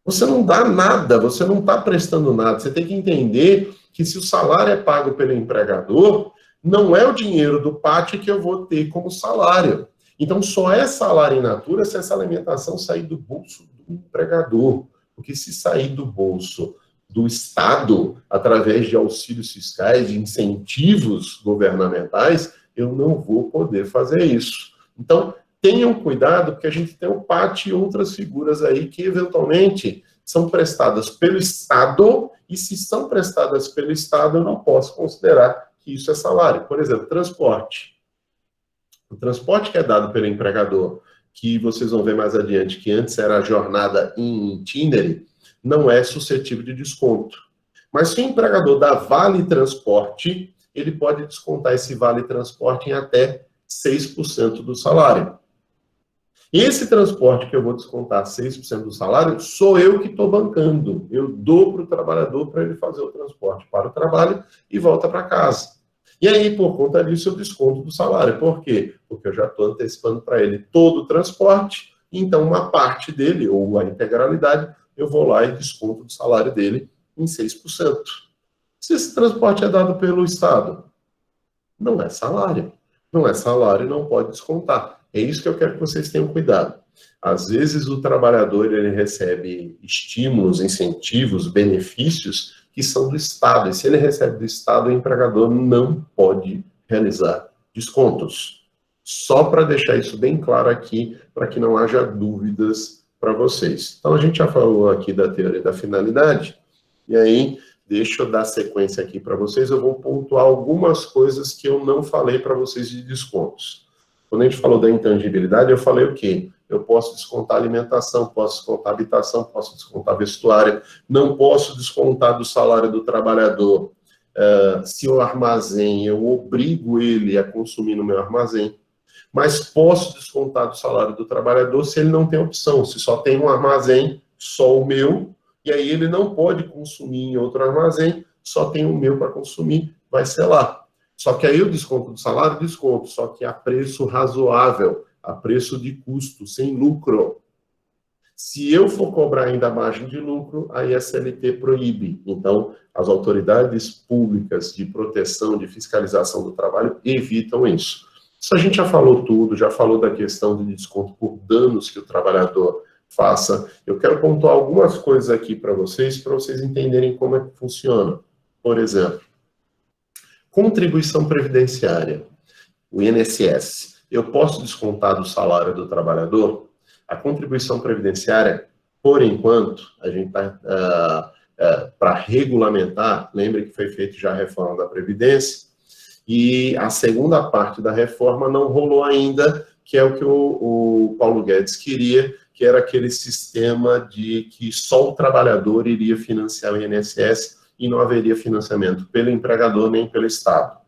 Você não dá nada, você não está prestando nada. Você tem que entender que se o salário é pago pelo empregador, não é o dinheiro do PAT que eu vou ter como salário. Então, só é salário in natura se essa alimentação sair do bolso do empregador. Porque se sair do bolso do Estado, através de auxílios fiscais, de incentivos governamentais, eu não vou poder fazer isso. Então, tenham cuidado, porque a gente tem o PAT e outras figuras aí que, eventualmente, são prestadas pelo Estado, e se são prestadas pelo Estado, eu não posso considerar que isso é salário. Por exemplo, transporte. O transporte que é dado pelo empregador, que vocês vão ver mais adiante, que antes era a jornada in itinere, não é suscetível de desconto. Mas se o empregador dá vale transporte, ele pode descontar esse vale transporte em até 6% do salário. Esse transporte que eu vou descontar 6% do salário, sou eu que estou bancando. Eu dou para o trabalhador para ele fazer o transporte para o trabalho e volta para casa. E aí, por conta disso, eu desconto do salário. Por quê? Porque eu já estou antecipando para ele todo o transporte, então uma parte dele, ou a integralidade, eu vou lá e desconto do salário dele em 6%. Se esse transporte é dado pelo Estado, não é salário. Não é salário, não pode descontar. É isso que eu quero que vocês tenham cuidado. Às vezes o trabalhador ele recebe estímulos, incentivos, benefícios que são do Estado. E se ele recebe do Estado, o empregador não pode realizar descontos. Só para deixar isso bem claro aqui, para que não haja dúvidas para vocês. Então, a gente já falou aqui da teoria da finalidade, e aí, deixa eu dar sequência aqui para vocês. Eu vou pontuar algumas coisas que eu não falei para vocês de descontos. Quando a gente falou da intangibilidade, eu falei o quê? Eu posso descontar alimentação, posso descontar habitação, posso descontar vestuário, não posso descontar do salário do trabalhador. Se o armazém, eu obrigo ele a consumir no meu armazém, mas posso descontar do salário do trabalhador se ele não tem opção, se só tem um armazém, só o meu, e aí ele não pode consumir em outro armazém, só tem o meu para consumir, vai ser lá. Só que aí o desconto do salário, desconto, só que a preço razoável, a preço de custo, sem lucro. Se eu for cobrar ainda a margem de lucro, aí a CLT proíbe. Então, as autoridades públicas de proteção, de fiscalização do trabalho evitam isso. Isso a gente já falou tudo, já falou da questão de desconto por danos que o trabalhador faça. Eu quero pontuar algumas coisas aqui para vocês entenderem como é que funciona. Por exemplo, contribuição previdenciária, o INSS. Eu posso descontar do salário do trabalhador? A contribuição previdenciária, por enquanto, a gente está para regulamentar, lembre que foi feita já a reforma da Previdência, e a segunda parte da reforma não rolou ainda, que é o que o Paulo Guedes queria, que era aquele sistema de que só o trabalhador iria financiar o INSS e não haveria financiamento pelo empregador nem pelo Estado.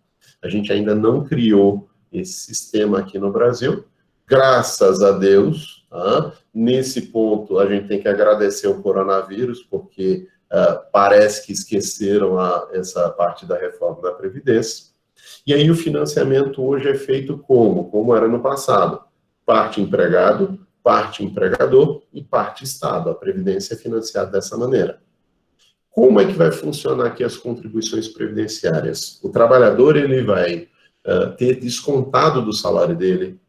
A gente ainda não criou esse sistema aqui no Brasil, graças a Deus. Nesse ponto, a gente tem que agradecer o coronavírus, porque parece que esqueceram essa parte da reforma da Previdência. E aí o financiamento hoje é feito como? Como era no passado. Parte empregado, parte empregador e parte Estado. A Previdência é financiada dessa maneira. Como é que vai funcionar aqui as contribuições previdenciárias? O trabalhador ele vai ter descontado do salário dele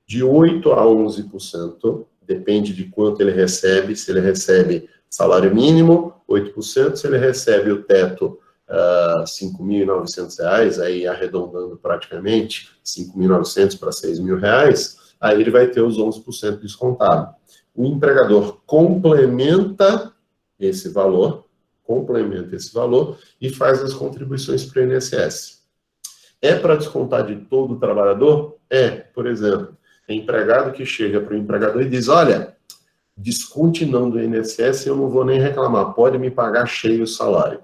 de 8% a 11%, depende de quanto ele recebe. Se ele recebe salário mínimo, 8%, se ele recebe o teto, R$ 5.900, aí arredondando praticamente, 5.900 para R$ 6.000, aí ele vai ter os 11% descontado. O empregador complementa esse valor e faz as contribuições para o INSS. É para descontar de todo o trabalhador? É, por exemplo, tem empregado que chega para o empregador e diz, olha, desconte não do INSS, eu não vou nem reclamar, pode me pagar cheio o salário.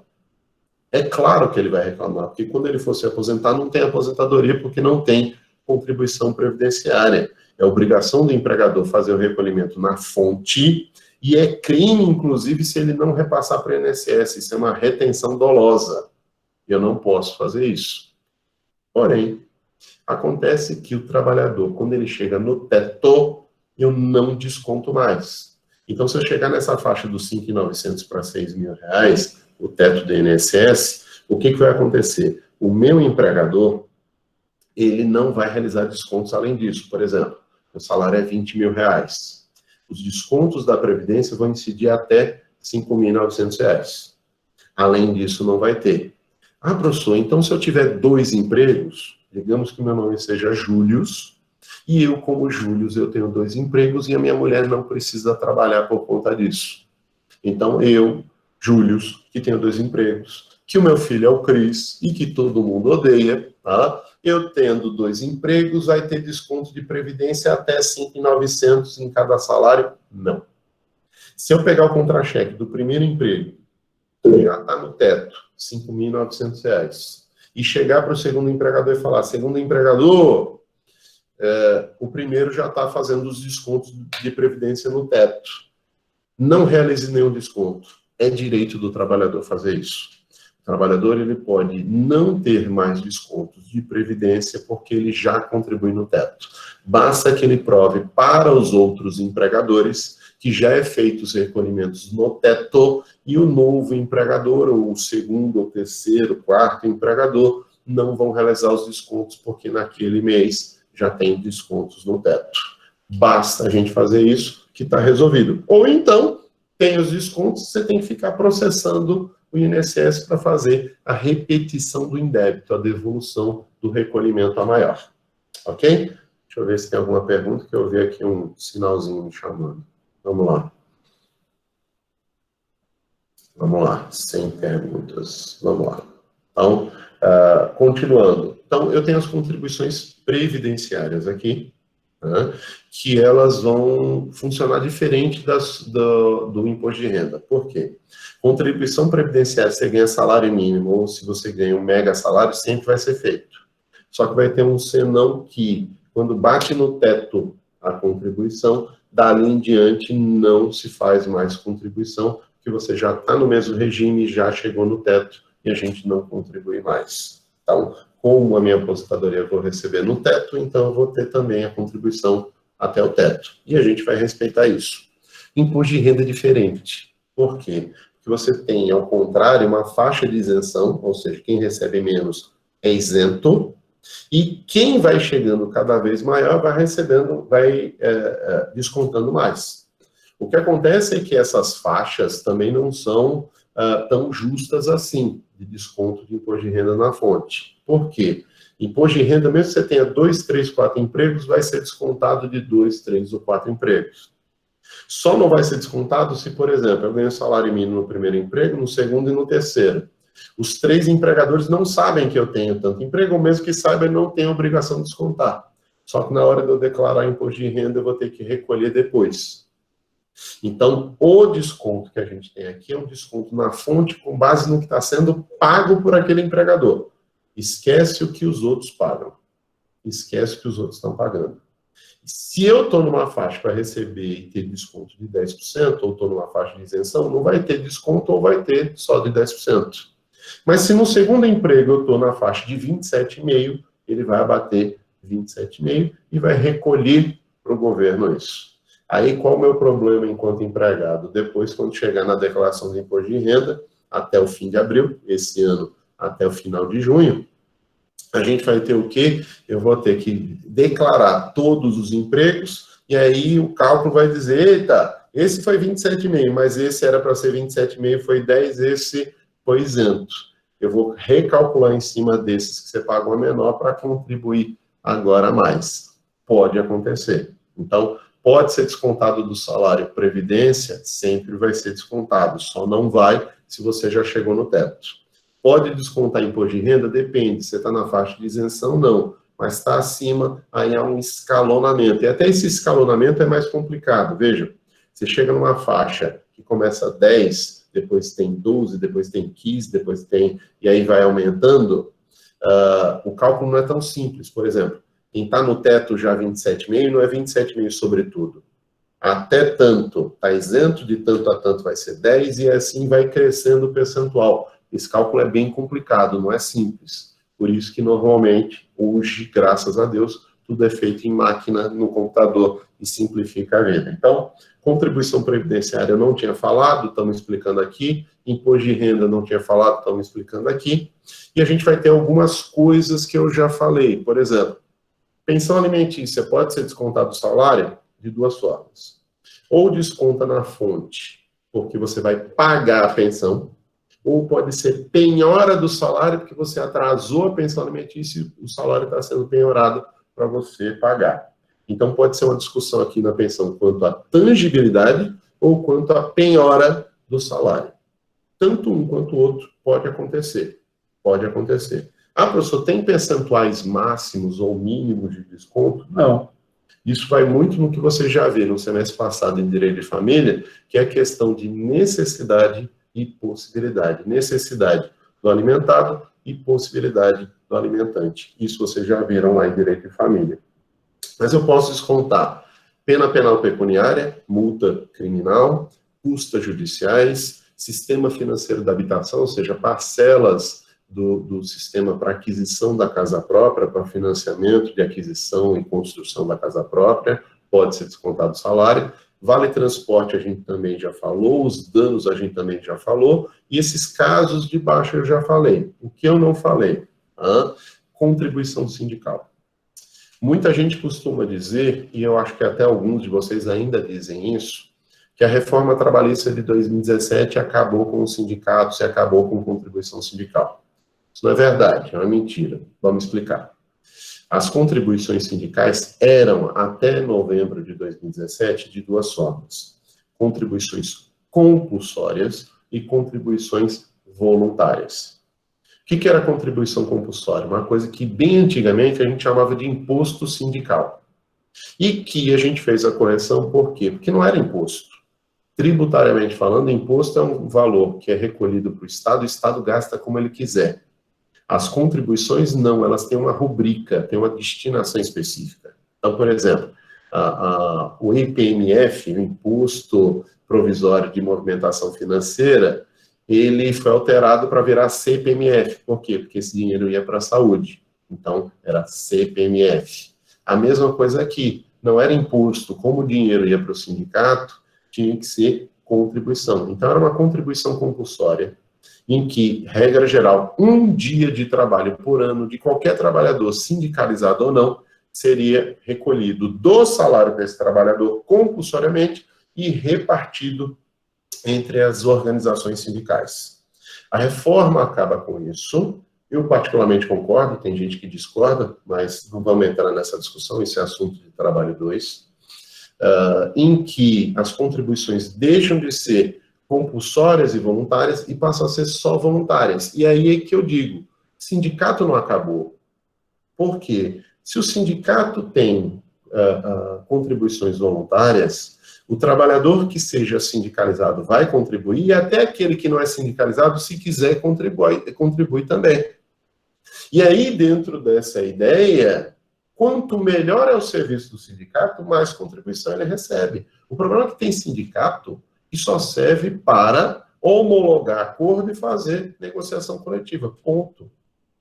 É claro que ele vai reclamar, porque quando ele for se aposentar, não tem aposentadoria, porque não tem contribuição previdenciária. É obrigação do empregador fazer o recolhimento na fonte, e é crime, inclusive, se ele não repassar para o INSS. Isso é uma retenção dolosa. Eu não posso fazer isso. Porém, acontece que o trabalhador, quando ele chega no teto, eu não desconto mais. Então, se eu chegar nessa faixa dos 5.900 para R$ 6.000, o teto do INSS, o que vai acontecer? O meu empregador, ele não vai realizar descontos além disso. Por exemplo, o salário é R$ 20.000. Os descontos da Previdência vão incidir até R$ 5.900. Além disso, não vai ter. Ah, professor, então se eu tiver 2 empregos, digamos que meu nome seja Július, e eu, como Július, eu tenho 2 empregos e a minha mulher não precisa trabalhar por conta disso. Então, eu, Július, que tenho 2 empregos, que o meu filho é o Cris e que todo mundo odeia, tá? Eu tendo 2 empregos, vai ter desconto de previdência até R$ 5.900 em cada salário? Não. Se eu pegar o contra-cheque do primeiro emprego, já está no teto, R$ 5.900, e chegar para o segundo empregador e falar, segundo empregador, o primeiro já está fazendo os descontos de previdência no teto. Não realize nenhum desconto. É direito do trabalhador fazer isso. O trabalhador ele pode não ter mais descontos de previdência porque ele já contribui no teto. Basta que ele prove para os outros empregadores que já é feito os recolhimentos no teto e o novo empregador, ou o segundo, ou terceiro, quarto empregador, não vão realizar os descontos porque naquele mês já tem descontos no teto. Basta a gente fazer isso que está resolvido. Ou então, tem os descontos, você tem que ficar processando o INSS para fazer a repetição do indébito, a devolução do recolhimento a maior. Ok? Deixa eu ver se tem alguma pergunta, que eu vi aqui um sinalzinho me chamando. Vamos lá. Vamos lá, sem perguntas. Vamos lá. Então, continuando. Então, eu tenho as contribuições previdenciárias aqui, né, que elas vão funcionar diferente do imposto de renda. Por quê? Contribuição previdenciária, se você ganha salário mínimo ou se você ganha um mega salário, sempre vai ser feito. Só que vai ter um senão que, quando bate no teto a contribuição, dali em diante não se faz mais contribuição, porque você já está no mesmo regime, já chegou no teto e a gente não contribui mais. Então, como a minha aposentadoria eu vou receber no teto, então eu vou ter também a contribuição até o teto. E a gente vai respeitar isso. Imposto de renda é diferente. Por quê? Porque você tem, ao contrário, uma faixa de isenção, ou seja, quem recebe menos é isento, e quem vai chegando cada vez maior vai recebendo, vai descontando mais. O que acontece é que essas faixas também não são tão justas assim, de desconto de imposto de renda na fonte. Por quê? Imposto de renda, mesmo que você tenha 2, 3, 4 empregos, vai ser descontado de 2, 3 ou 4 empregos. Só não vai ser descontado se, por exemplo, eu ganho salário mínimo no primeiro emprego, no segundo e no terceiro. Os 3 empregadores não sabem que eu tenho tanto emprego, ou mesmo que saibam, não tem obrigação de descontar. Só que na hora de eu declarar imposto de renda, eu vou ter que recolher depois. Então, o desconto que a gente tem aqui é um desconto na fonte com base no que está sendo pago por aquele empregador. Esquece o que os outros pagam. Esquece o que os outros estão pagando. Se eu estou numa faixa para receber e ter desconto de 10%, ou estou numa faixa de isenção, não vai ter desconto ou vai ter só de 10%. Mas se no segundo emprego eu estou na faixa de 27,5%, ele vai abater 27,5% e vai recolher para o governo isso. Aí, qual o meu problema enquanto empregado? Depois, quando chegar na declaração do imposto de renda, até o fim de abril, esse ano até o final de junho, a gente vai ter o quê? Eu vou ter que declarar todos os empregos, e aí o cálculo vai dizer, eita, esse foi 27,5, mas esse era para ser 27,5, foi 10, esse foi isento. Eu vou recalcular em cima desses que você pagou a menor para contribuir agora a mais. Pode acontecer. Então, pode ser descontado do salário previdência, sempre vai ser descontado, só não vai se você já chegou no teto. Pode descontar imposto de renda? Depende. Você está na faixa de isenção? Não. Mas está acima, aí há um escalonamento. E até esse escalonamento é mais complicado. Veja, você chega numa faixa que começa 10, depois tem 12, depois tem 15, depois tem... E aí vai aumentando. O cálculo não é tão simples. Por exemplo, quem está no teto já 27,5, não é 27,5 sobretudo. Até tanto, está isento de tanto a tanto vai ser 10, e assim vai crescendo o percentual. Esse cálculo é bem complicado, não é simples. Por isso que, normalmente, hoje, graças a Deus, tudo é feito em máquina, no computador, e simplifica a vida. Então, contribuição previdenciária eu não tinha falado, estamos explicando aqui. Imposto de renda não tinha falado, estamos explicando aqui. E a gente vai ter algumas coisas que eu já falei. Por exemplo, pensão alimentícia pode ser descontado do salário de duas formas. Ou desconta na fonte, porque você vai pagar a pensão, ou pode ser penhora do salário, porque você atrasou a pensão alimentícia e o salário está sendo penhorado para você pagar. Então, pode ser uma discussão aqui na pensão quanto à tangibilidade ou quanto à penhora do salário. Tanto um quanto o outro pode acontecer. Pode acontecer. Ah, professor, tem percentuais máximos ou mínimos de desconto? Não. Isso vai muito no que você já viu no semestre passado em Direito de Família, que é a questão de necessidade e possibilidade. Necessidade do alimentado e possibilidade do alimentante. Isso vocês já viram lá em Direito de Família. Mas eu posso descontar pena penal pecuniária, multa criminal, custas judiciais, sistema financeiro da habitação, ou seja, parcelas do sistema para aquisição da casa própria, para financiamento de aquisição e construção da casa própria, pode ser descontado o salário. Vale transporte a gente também já falou, os danos a gente também já falou, e esses casos de baixa eu já falei. O que eu não falei? Contribuição sindical. Muita gente costuma dizer, e eu acho que até alguns de vocês ainda dizem isso, que a reforma trabalhista de 2017 acabou com os sindicatos e acabou com contribuição sindical. Isso não é verdade, é uma mentira. Vamos explicar. As contribuições sindicais eram, até novembro de 2017, de duas formas. Contribuições compulsórias e contribuições voluntárias. O que era contribuição compulsória? Uma coisa que, bem antigamente, a gente chamava de imposto sindical. E que a gente fez a correção, por quê? Porque não era imposto. Tributariamente falando, imposto é um valor que é recolhido para o Estado gasta como ele quiser. As contribuições, não, elas têm uma rubrica, têm uma destinação específica. Então, por exemplo, o IPMF, o Imposto Provisório de Movimentação Financeira, ele foi alterado para virar CPMF. Por quê? Porque esse dinheiro ia para a saúde. Então, era CPMF. A mesma coisa aqui, não era imposto, como o dinheiro ia para o sindicato, tinha que ser contribuição. Então, era uma contribuição compulsória, em que, regra geral, um dia de trabalho por ano de qualquer trabalhador, sindicalizado ou não, seria recolhido do salário desse trabalhador compulsoriamente e repartido entre as organizações sindicais. A reforma acaba com isso. Eu particularmente concordo, tem gente que discorda, mas não vamos entrar nessa discussão, esse é assunto de trabalho 2, em que as contribuições deixam de ser compulsórias e voluntárias e passam a ser só voluntárias. E aí é que eu digo, sindicato não acabou. Por quê? Se o sindicato tem contribuições voluntárias, o trabalhador que seja sindicalizado vai contribuir, e até aquele que não é sindicalizado, se quiser, contribui também. E aí, dentro dessa ideia, quanto melhor é o serviço do sindicato, mais contribuição ele recebe. O problema é que tem sindicato que só serve para homologar acordo e fazer negociação coletiva. Ponto. O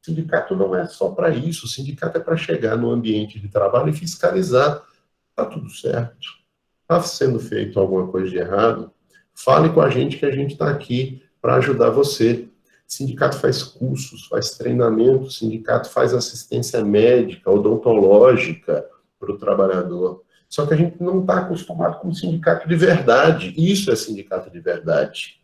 sindicato não é só para isso. O sindicato é para chegar no ambiente de trabalho e fiscalizar. Está tudo certo. Está sendo feito alguma coisa de errado? Fale com a gente que a gente está aqui para ajudar você. O sindicato faz cursos, faz treinamento, o sindicato faz assistência médica, odontológica para o trabalhador. Só que a gente não está acostumado com sindicato de verdade. Isso é sindicato de verdade.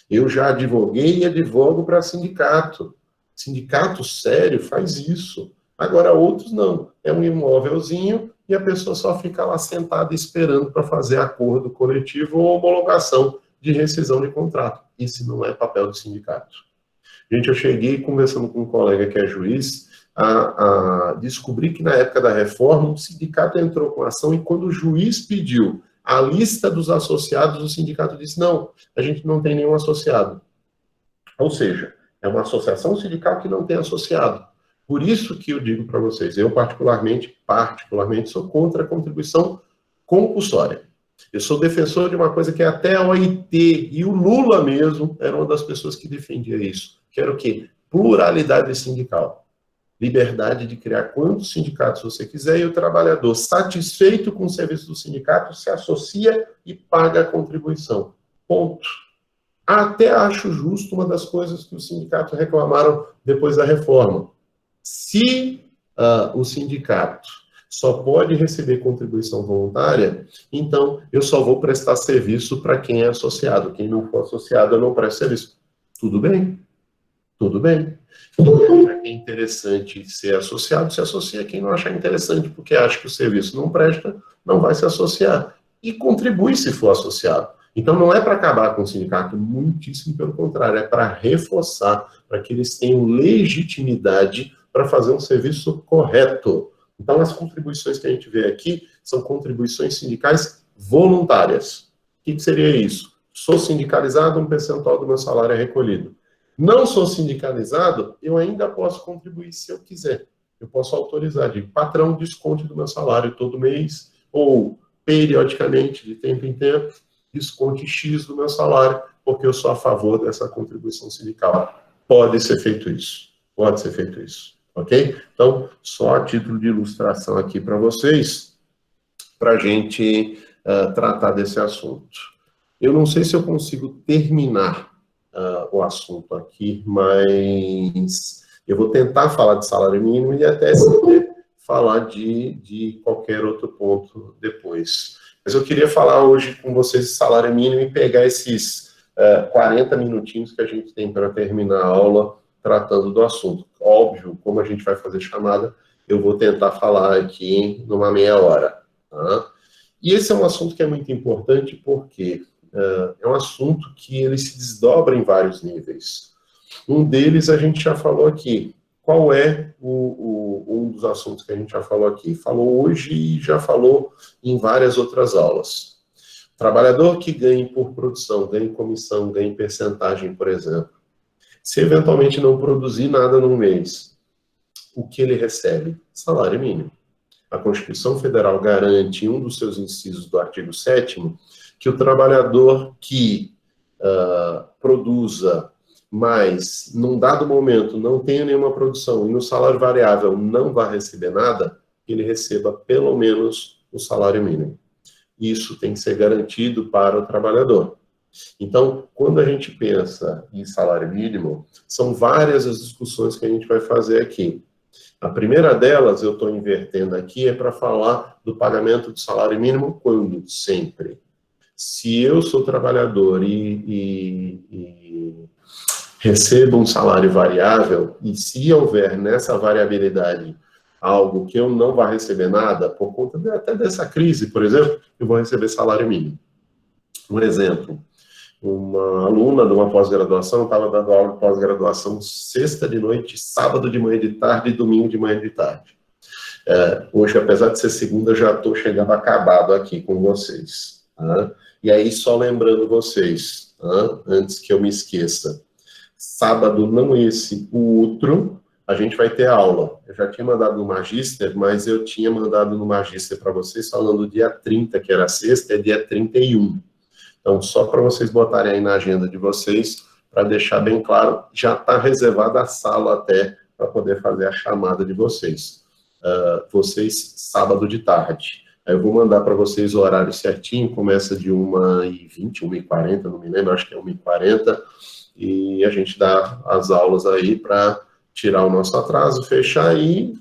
Eu já advoguei e advogo para sindicato. Sindicato sério faz isso. Agora, outros não. É um imóvelzinho e a pessoa só fica lá sentada esperando para fazer acordo coletivo ou homologação de rescisão de contrato. Isso não é papel do sindicato. Gente, eu cheguei conversando com um colega que é juiz a descobrir que na época da reforma o sindicato entrou com ação e quando o juiz pediu a lista dos associados, o sindicato disse, não, a gente não tem nenhum associado. Ou seja, é uma associação sindical que não tem associado. Por isso que eu digo para vocês, eu particularmente sou contra a contribuição compulsória. Eu sou defensor de uma coisa que até a OIT e o Lula mesmo era uma das pessoas que defendia isso. Que era o quê? Pluralidade sindical. Liberdade de criar quantos sindicatos você quiser e o trabalhador, satisfeito com o serviço do sindicato, se associa e paga a contribuição. Ponto. Até acho justo uma das coisas que os sindicatos reclamaram depois da reforma. Se o sindicato só pode receber contribuição voluntária, então eu só vou prestar serviço para quem é associado. Quem não for associado, eu não presto serviço. Tudo bem? Tudo bem. Quem acha que é interessante ser associado, se associa. Quem não achar interessante porque acha que o serviço não presta, não vai se associar. E contribui se for associado. Então não é para acabar com o sindicato, muitíssimo pelo contrário, é para reforçar, para que eles tenham legitimidade para fazer um serviço correto. Então as contribuições que a gente vê aqui são contribuições sindicais voluntárias. O que seria isso? Sou sindicalizado, um percentual do meu salário é recolhido. Não sou sindicalizado, eu ainda posso contribuir se eu quiser. Eu posso autorizar, de patrão, desconte do meu salário todo mês, ou periodicamente, de tempo em tempo, desconte X do meu salário, porque eu sou a favor dessa contribuição sindical. Pode ser feito isso. Pode ser feito isso. Ok? Então, só a título de ilustração aqui para vocês, para a gente tratar desse assunto. Eu não sei se eu consigo terminar o assunto aqui, mas eu vou tentar falar de salário mínimo e até falar de qualquer outro ponto depois. Mas eu queria falar hoje com vocês de salário mínimo e pegar esses 40 minutinhos que a gente tem para terminar a aula tratando do assunto. Óbvio, como a gente vai fazer chamada, eu vou tentar falar aqui numa meia hora. Tá? E esse é um assunto que é muito importante porque é um assunto que ele se desdobra em vários níveis. Um deles a gente já falou aqui. Qual é um dos assuntos que a gente já falou aqui? Falou hoje e já falou em várias outras aulas. Trabalhador que ganhe por produção, ganhe comissão, ganhe percentagem, por exemplo. Se eventualmente não produzir nada no mês, o que ele recebe? Salário mínimo. A Constituição Federal garante, em um dos seus incisos do artigo 7º, que o trabalhador que produza, mas num dado momento não tenha nenhuma produção e no salário variável não vai receber nada, ele receba pelo menos o salário mínimo. Isso tem que ser garantido para o trabalhador. Então, quando a gente pensa em salário mínimo, são várias as discussões que a gente vai fazer aqui. A primeira delas, eu estou invertendo aqui, é para falar do pagamento do salário mínimo quando? Sempre. Se eu sou trabalhador e recebo um salário variável, e se houver nessa variabilidade algo que eu não vá receber nada, por conta até dessa crise, por exemplo, eu vou receber salário mínimo. Um exemplo, uma aluna de uma pós-graduação estava dando aula de pós-graduação sexta de noite, sábado de manhã e de tarde e domingo de manhã e de tarde. Hoje, apesar de ser segunda, já estou chegando acabado aqui com vocês. Tá? E aí, só lembrando vocês, antes que eu me esqueça, sábado, não esse, o outro, a gente vai ter aula. Eu já tinha mandado no Magister, mas eu tinha mandado no Magister para vocês falando dia 30, que era sexta, é dia 31. Então, só para vocês botarem aí na agenda de vocês, para deixar bem claro, já está reservada a sala até para poder fazer a chamada de vocês. Vocês, sábado de tarde. Aí eu vou mandar para vocês o horário certinho, começa de 1h20, 1h40, não me lembro, acho que é 1h40, e a gente dá as aulas aí para tirar o nosso atraso, fechar e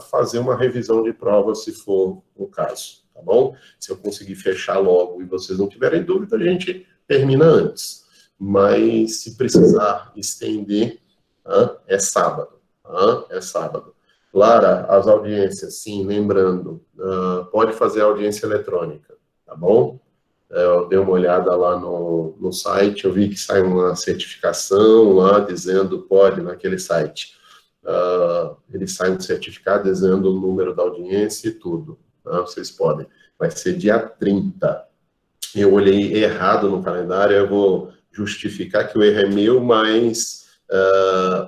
fazer uma revisão de prova, se for o caso, tá bom? Se eu conseguir fechar logo e vocês não tiverem dúvida, a gente termina antes. Mas se precisar estender, é sábado. É sábado. Lara, as audiências, sim, lembrando, pode fazer audiência eletrônica, tá bom? Eu dei uma olhada lá no site, eu vi que sai uma certificação lá dizendo, pode, naquele site. Ele sai um certificado dizendo o número da audiência e tudo. Vocês podem. Vai ser dia 30. Eu olhei errado no calendário, eu vou justificar que o erro é meu, mas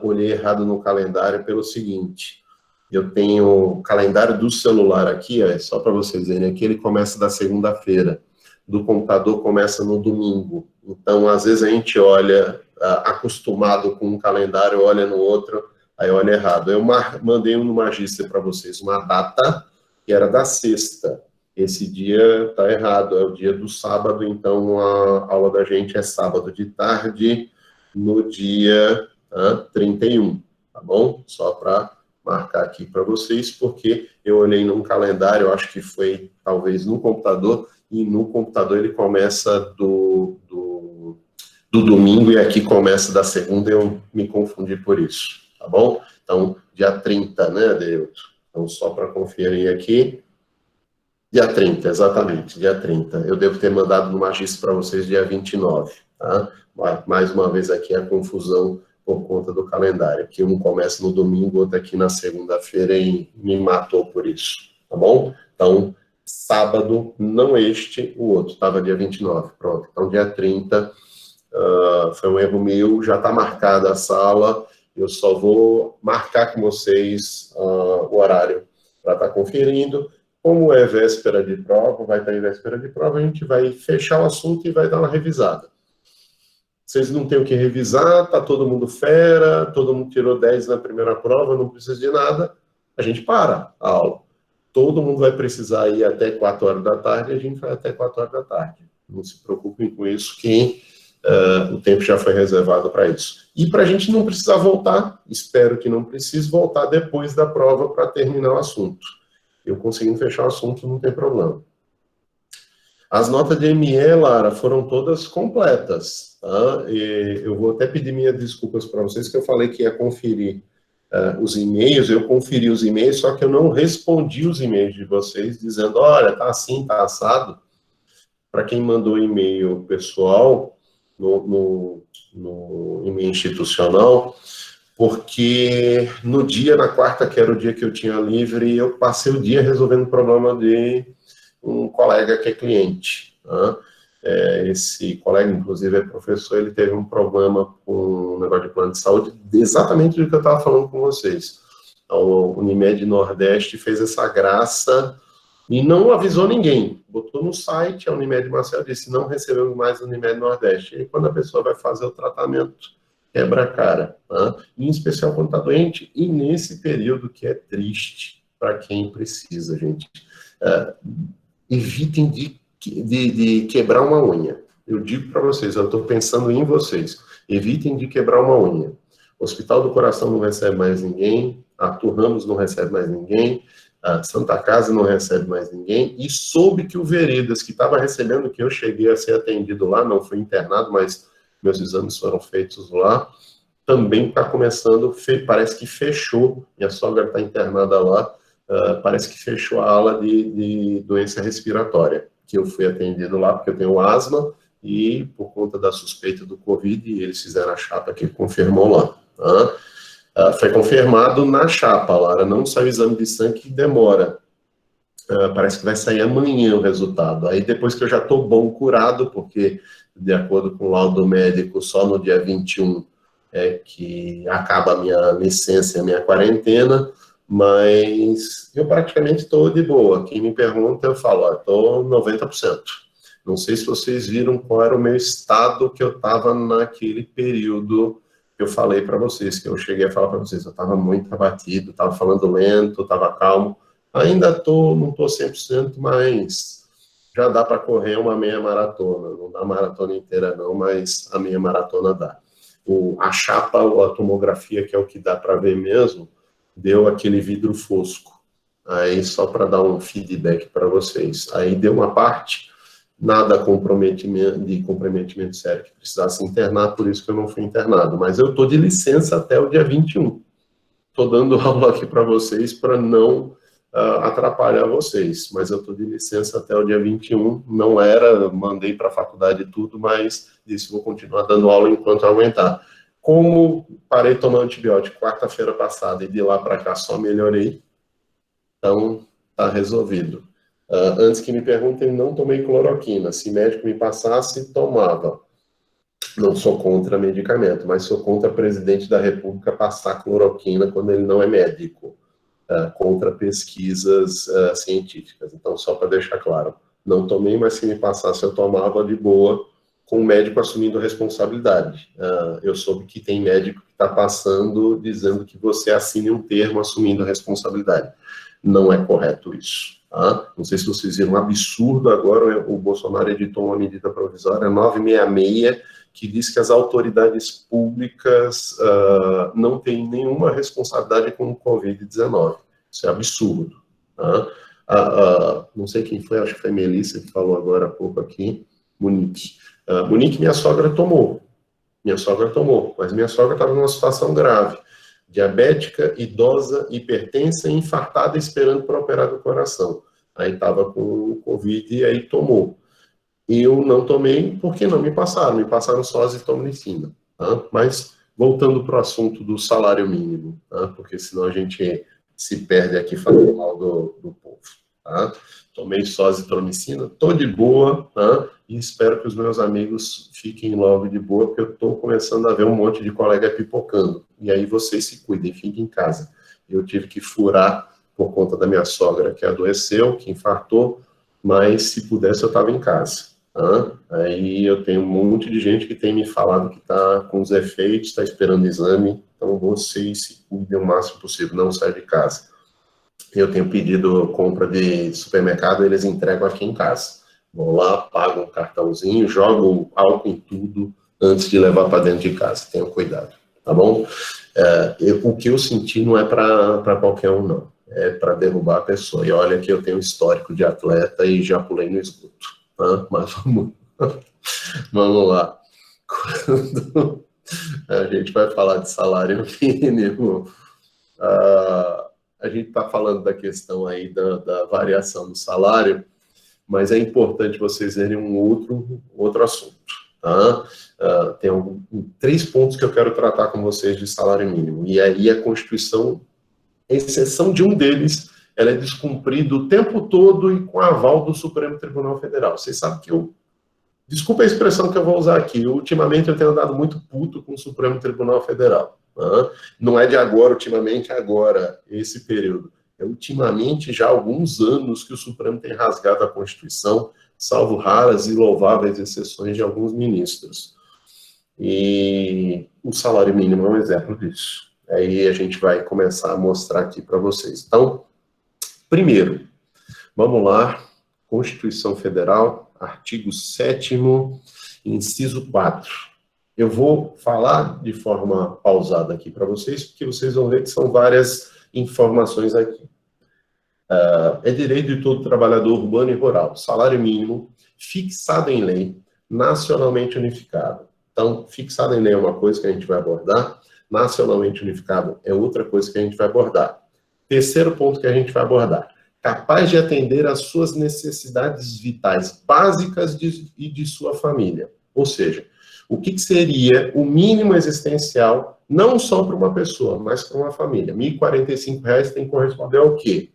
olhei errado no calendário pelo seguinte. Eu tenho o calendário do celular aqui, só para vocês verem, aqui ele começa da segunda-feira. Do computador começa no domingo. Então, às vezes a gente olha, acostumado com um calendário, olha no outro, aí olha errado. Eu mandei no Magister para vocês uma data que era da sexta. Esse dia está errado, é o dia do sábado, então a aula da gente é sábado de tarde, no dia 31, tá bom? Só para marcar aqui para vocês, porque eu olhei num calendário, eu acho que foi talvez no computador, e no computador ele começa do domingo e aqui começa da segunda, eu me confundi por isso, tá bom? Então, dia 30, né, Adeilton? Então, só para conferir aqui, dia 30, exatamente, dia 30. Eu devo ter mandado no Magistro para vocês dia 29, tá? Mais uma vez aqui a confusão por conta do calendário, que um começa no domingo, outro aqui na segunda-feira e me matou por isso, tá bom? Então, sábado, não este, o outro, estava dia 29, pronto. Então, dia 30, foi um erro meu, já está marcada a sala, eu só vou marcar com vocês o horário para estar conferindo. Como é véspera de prova, vai estar em véspera de prova, a gente vai fechar o assunto e vai dar uma revisada. Vocês não têm o que revisar, tá todo mundo fera, todo mundo tirou 10 na primeira prova, não precisa de nada, a gente para a aula. Todo mundo vai precisar ir até 4 horas da tarde, a gente vai até 4 horas da tarde. Não se preocupem com isso, que o tempo já foi reservado para isso. E para a gente não precisar voltar, espero que não precise voltar depois da prova para terminar o assunto. Eu conseguindo fechar o assunto, não tem problema. As notas de ME, Lara, foram todas completas, tá? E eu vou até pedir minhas desculpas para vocês, que eu falei que ia conferir os e-mails, eu conferi os e-mails, só que eu não respondi os e-mails de vocês, dizendo, olha, tá assim, tá assado. Para quem mandou e-mail pessoal, no e-mail institucional, porque no dia, na quarta, que era o dia que eu tinha livre, eu passei o dia resolvendo o problema de um colega que é cliente. Né? Esse colega, inclusive, é professor, ele teve um problema com um negócio de plano de saúde, exatamente do que eu estava falando com vocês. Então, o Unimed Nordeste fez essa graça e não avisou ninguém. Botou no site, a Unimed Marcel disse, não recebemos mais o Unimed Nordeste. E aí, quando a pessoa vai fazer o tratamento, quebra a cara. Né? Em especial quando está doente, e nesse período que é triste para quem precisa, gente. Evitem de quebrar uma unha. Eu digo para vocês, eu estou pensando em vocês. Evitem de quebrar uma unha. O Hospital do Coração não recebe mais ninguém, Arthur Ramos não recebe mais ninguém, a Santa Casa não recebe mais ninguém, e soube que o Veredas, que estava recebendo, que eu cheguei a ser atendido lá, não fui internado, mas meus exames foram feitos lá, também está começando, parece que fechou, minha sogra está internada lá, parece que fechou a ala de doença respiratória, que eu fui atendido lá, porque eu tenho asma, e por conta da suspeita do Covid, eles fizeram a chapa que confirmou lá. Tá? Foi confirmado na chapa, Lara, não saiu o exame de sangue, que demora. Parece que vai sair amanhã o resultado. Aí depois que eu já estou bom, curado, porque de acordo com o laudo médico, só no dia 21 é que acaba a minha licença e a minha quarentena, mas eu praticamente estou de boa. Quem me pergunta, eu falo, estou 90%. Não sei se vocês viram qual era o meu estado que eu estava naquele período que eu falei para vocês, que eu cheguei a falar para vocês, eu estava muito abatido, estava falando lento, estava calmo. Ainda não estou 100%, mas já dá para correr uma meia maratona. Não dá maratona inteira não, mas a meia maratona dá. A chapa ou a tomografia, que é o que dá para ver mesmo, deu aquele vidro fosco. Aí, só para dar um feedback para vocês. Aí deu uma parte, nada de comprometimento sério que precisasse internar, por isso que eu não fui internado. Mas eu estou de licença até o dia 21. Estou dando aula aqui para vocês para não atrapalhar vocês, mas eu estou de licença até o dia 21. Não mandei para a faculdade tudo, mas disse vou continuar dando aula enquanto aguentar. Como parei de tomar antibiótico quarta-feira passada e de lá para cá só melhorei, então está resolvido. Antes que me perguntem, não tomei cloroquina. Se médico me passasse, tomava. Não sou contra medicamento, mas sou contra presidente da República passar cloroquina quando ele não é médico. Contra pesquisas científicas. Então, só para deixar claro, não tomei, mas se me passasse eu tomava de boa, com o médico assumindo a responsabilidade. Eu soube que tem médico que está passando dizendo que você assine um termo assumindo a responsabilidade. Não é correto isso. Tá? Não sei se vocês viram um absurdo agora, o Bolsonaro editou uma medida provisória 966, que diz que as autoridades públicas não têm nenhuma responsabilidade com o Covid-19. Isso é absurdo. Tá? Não sei quem foi, acho que foi Melissa que falou agora há pouco aqui, Monique. Monique, minha sogra tomou, mas minha sogra estava numa situação grave. Diabética, idosa, hipertensa, infartada, esperando para operar do coração. Aí estava com Covid e aí tomou. Eu não tomei porque não me passaram só azitromicina. Tá? Mas, voltando para o assunto do salário mínimo, tá? Porque senão a gente se perde aqui falando mal do povo. Tá? Tomei só azitromicina, estou de boa, tá? E espero que os meus amigos fiquem logo de boa, porque eu estou começando a ver um monte de colega pipocando. E aí vocês se cuidem, fiquem em casa. Eu tive que furar por conta da minha sogra, que adoeceu, que infartou, mas se pudesse eu estava em casa. Aí eu tenho um monte de gente que tem me falado que está com os efeitos, está esperando exame, então vocês se cuidem o máximo possível, não saia de casa. Eu tenho pedido compra de supermercado, eles entregam aqui em casa. Vou lá, pago um cartãozinho, jogo álcool em tudo antes de levar para dentro de casa. Tenham cuidado, tá bom? O que eu senti não é para qualquer um, não. É para derrubar a pessoa. E olha que eu tenho histórico de atleta e já pulei no esgoto. Mas vamos lá. Quando a gente vai falar de salário mínimo, a gente está falando da questão aí da variação do salário, mas é importante vocês verem um outro assunto. Tá? Tem 3 pontos que eu quero tratar com vocês de salário mínimo. E aí a Constituição, a exceção de um deles, ela é descumprida o tempo todo e com aval do Supremo Tribunal Federal. Vocês sabem que desculpa a expressão que eu vou usar aqui, ultimamente eu tenho andado muito puto com o Supremo Tribunal Federal. Não é de agora, ultimamente, agora, esse período. É ultimamente já há alguns anos que o Supremo tem rasgado a Constituição, salvo raras e louváveis exceções de alguns ministros. E o salário mínimo é um exemplo disso. Aí a gente vai começar a mostrar aqui para vocês. Então, primeiro, vamos lá, Constituição Federal, artigo 7º, inciso 4. Eu vou falar de forma pausada aqui para vocês, porque vocês vão ver que são várias informações aqui. É direito de todo trabalhador urbano e rural, salário mínimo, fixado em lei, nacionalmente unificado. Então, fixado em lei é uma coisa que a gente vai abordar, nacionalmente unificado é outra coisa que a gente vai abordar. Terceiro ponto que a gente vai abordar, capaz de atender às suas necessidades vitais básicas e de sua família. Ou seja, o que seria o mínimo existencial, não só para uma pessoa, mas para uma família. R$ 1.045 tem que corresponder ao quê?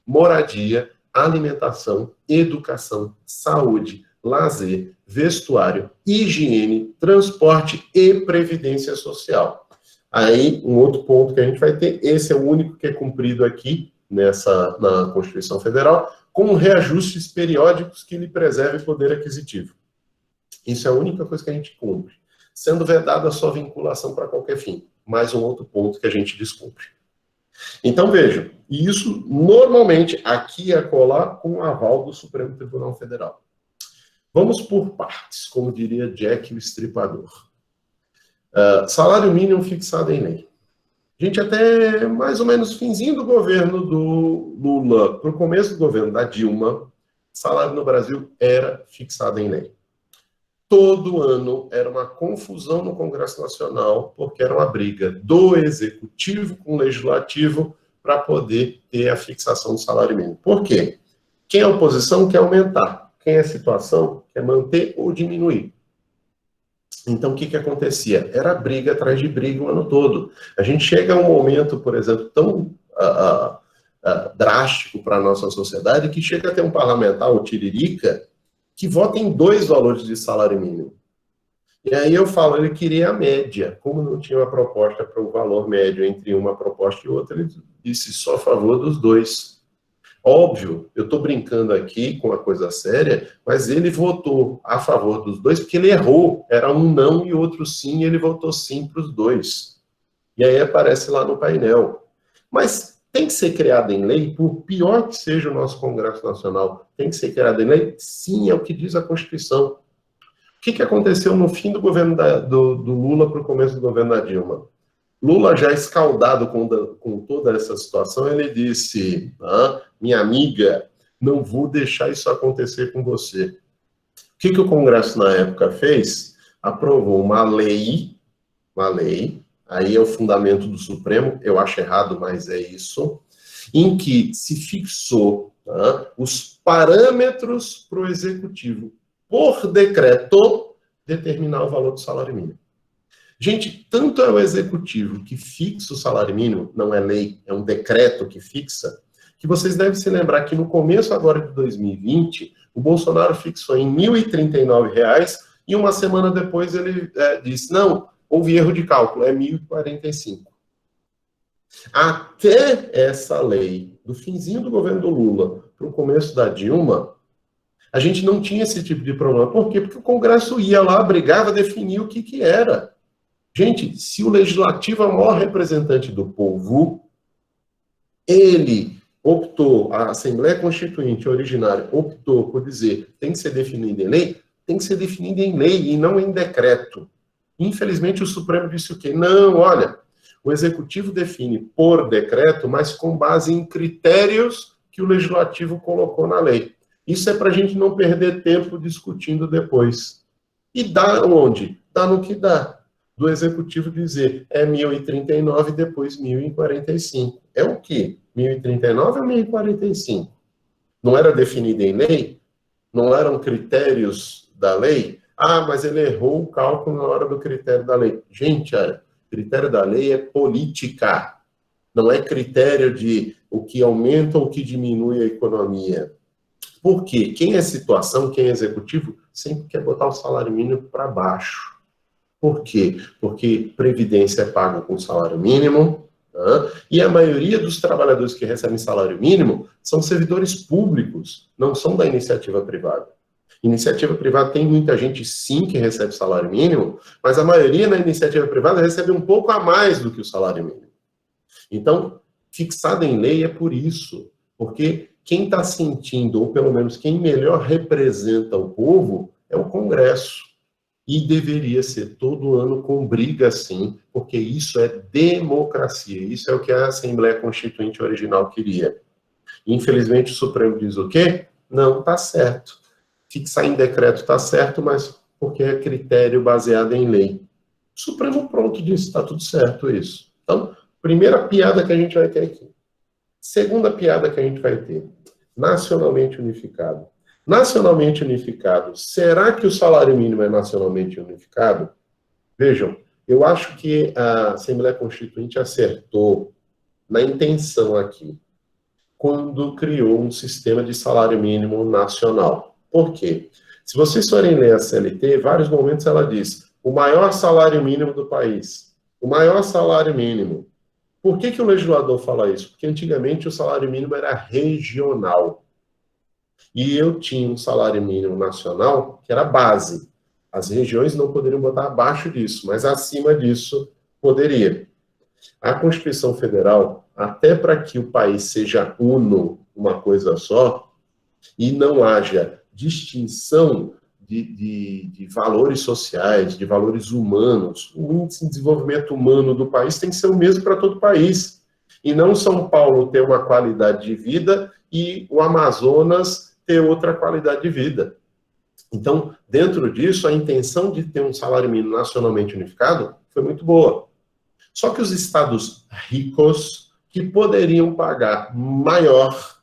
Moradia, alimentação, educação, saúde, lazer, vestuário, higiene, transporte e previdência social. Aí, um outro ponto que a gente vai ter, esse é o único que é cumprido aqui, na Constituição Federal, com reajustes periódicos que lhe preservem poder aquisitivo. Isso é a única coisa que a gente cumpre, sendo vedada a sua vinculação para qualquer fim. Mais um outro ponto que a gente descumpre. Então, vejam, e isso normalmente aqui e acolá com o aval do Supremo Tribunal Federal. Vamos por partes, como diria Jack o Estripador. Salário mínimo fixado em lei. Gente, até mais ou menos finzinho do governo do Lula, para o começo do governo da Dilma, salário no Brasil era fixado em lei. Todo ano era uma confusão no Congresso Nacional, porque era uma briga do Executivo com o Legislativo para poder ter a fixação do salário mínimo. Por quê? Quem é oposição quer aumentar, quem é situação quer manter ou diminuir. Então, o que acontecia? Era briga atrás de briga o ano todo. A gente chega a um momento, por exemplo, tão drástico para a nossa sociedade, que chega a ter um parlamentar, o Tiririca, que vota em 2 valores de salário mínimo. E aí eu falo, ele queria a média. Como não tinha uma proposta para o valor médio entre uma proposta e outra, ele disse só a favor dos 2. Óbvio, eu estou brincando aqui com uma coisa séria, mas ele votou a favor dos 2 porque ele errou. Era um não e outro sim, e ele votou sim para os 2. E aí aparece lá no painel. Mas tem que ser criado em lei, por pior que seja o nosso Congresso Nacional, tem que ser criado em lei? Sim, é o que diz a Constituição. O que aconteceu no fim do governo do Lula para o começo do governo da Dilma? Lula, já escaldado com toda essa situação, ele disse, minha amiga, não vou deixar isso acontecer com você. O que o Congresso na época fez? Aprovou uma lei, aí é o fundamento do Supremo, eu acho errado, mas é isso, em que se fixou os parâmetros para o Executivo, por decreto, determinar o valor do salário mínimo. Gente, tanto é o Executivo que fixa o salário mínimo, não é lei, é um decreto que fixa, que vocês devem se lembrar que no começo agora de 2020, o Bolsonaro fixou em R$ 1.039 e uma semana depois ele disse, não, houve erro de cálculo, é R$ 1.045. Até essa lei, do finzinho do governo do Lula para o começo da Dilma, a gente não tinha esse tipo de problema. Por quê? Porque o Congresso ia lá, brigava, definia o que era. Gente, se o Legislativo é o maior representante do povo, ele optou, a Assembleia Constituinte originária optou por dizer tem que ser definido em lei, tem que ser definido em lei e não em decreto. Infelizmente, o Supremo disse o quê? Não, olha, o Executivo define por decreto, mas com base em critérios que o Legislativo colocou na lei. Isso é para a gente não perder tempo discutindo depois. E dá onde? Dá no que dá. Do Executivo dizer é 1.039 e depois 1.045. É o quê? 1.039 ou 1.045? Não era definido em lei? Não eram critérios da lei? Mas ele errou o cálculo na hora do critério da lei. Gente, critério da lei é política. Não é critério de o que aumenta ou o que diminui a economia. Por quê? Quem é situação, quem é executivo, sempre quer botar o salário mínimo para baixo. Por quê? Porque previdência é paga com salário mínimo, e a maioria dos trabalhadores que recebem salário mínimo são servidores públicos, não são da iniciativa privada. Iniciativa privada tem muita gente, sim, que recebe salário mínimo, mas a maioria na iniciativa privada recebe um pouco a mais do que o salário mínimo. Então, fixado em lei é por isso, porque quem está sentindo, ou pelo menos quem melhor representa o povo, é o Congresso. E deveria ser todo ano com briga, sim, porque isso é democracia. Isso é o que a Assembleia Constituinte original queria. Infelizmente, o Supremo diz o quê? Não, está certo. Fixar em decreto está certo, mas porque é critério baseado em lei. O Supremo pronto disse, está tudo certo isso. Então, primeira piada que a gente vai ter aqui. Segunda piada que a gente vai ter. Nacionalmente unificado. Nacionalmente unificado, será que o salário mínimo é nacionalmente unificado? Vejam, eu acho que a Assembleia Constituinte acertou na intenção aqui, quando criou um sistema de salário mínimo nacional. Por quê? Se vocês forem ler a CLT, em vários momentos ela diz o maior salário mínimo do país, o maior salário mínimo. Por que o legislador fala isso? Porque antigamente o salário mínimo era regional. E eu tinha um salário mínimo nacional, que era base. As regiões não poderiam botar abaixo disso, mas acima disso poderia. A Constituição Federal, até para que o país seja uno, uma coisa só, e não haja distinção de valores sociais, de valores humanos. O índice de desenvolvimento humano do país tem que ser o mesmo para todo o país. E não São Paulo ter uma qualidade de vida e o Amazonas ter outra qualidade de vida. Então, dentro disso, a intenção de ter um salário mínimo nacionalmente unificado foi muito boa. Só que os estados ricos, que poderiam pagar maior,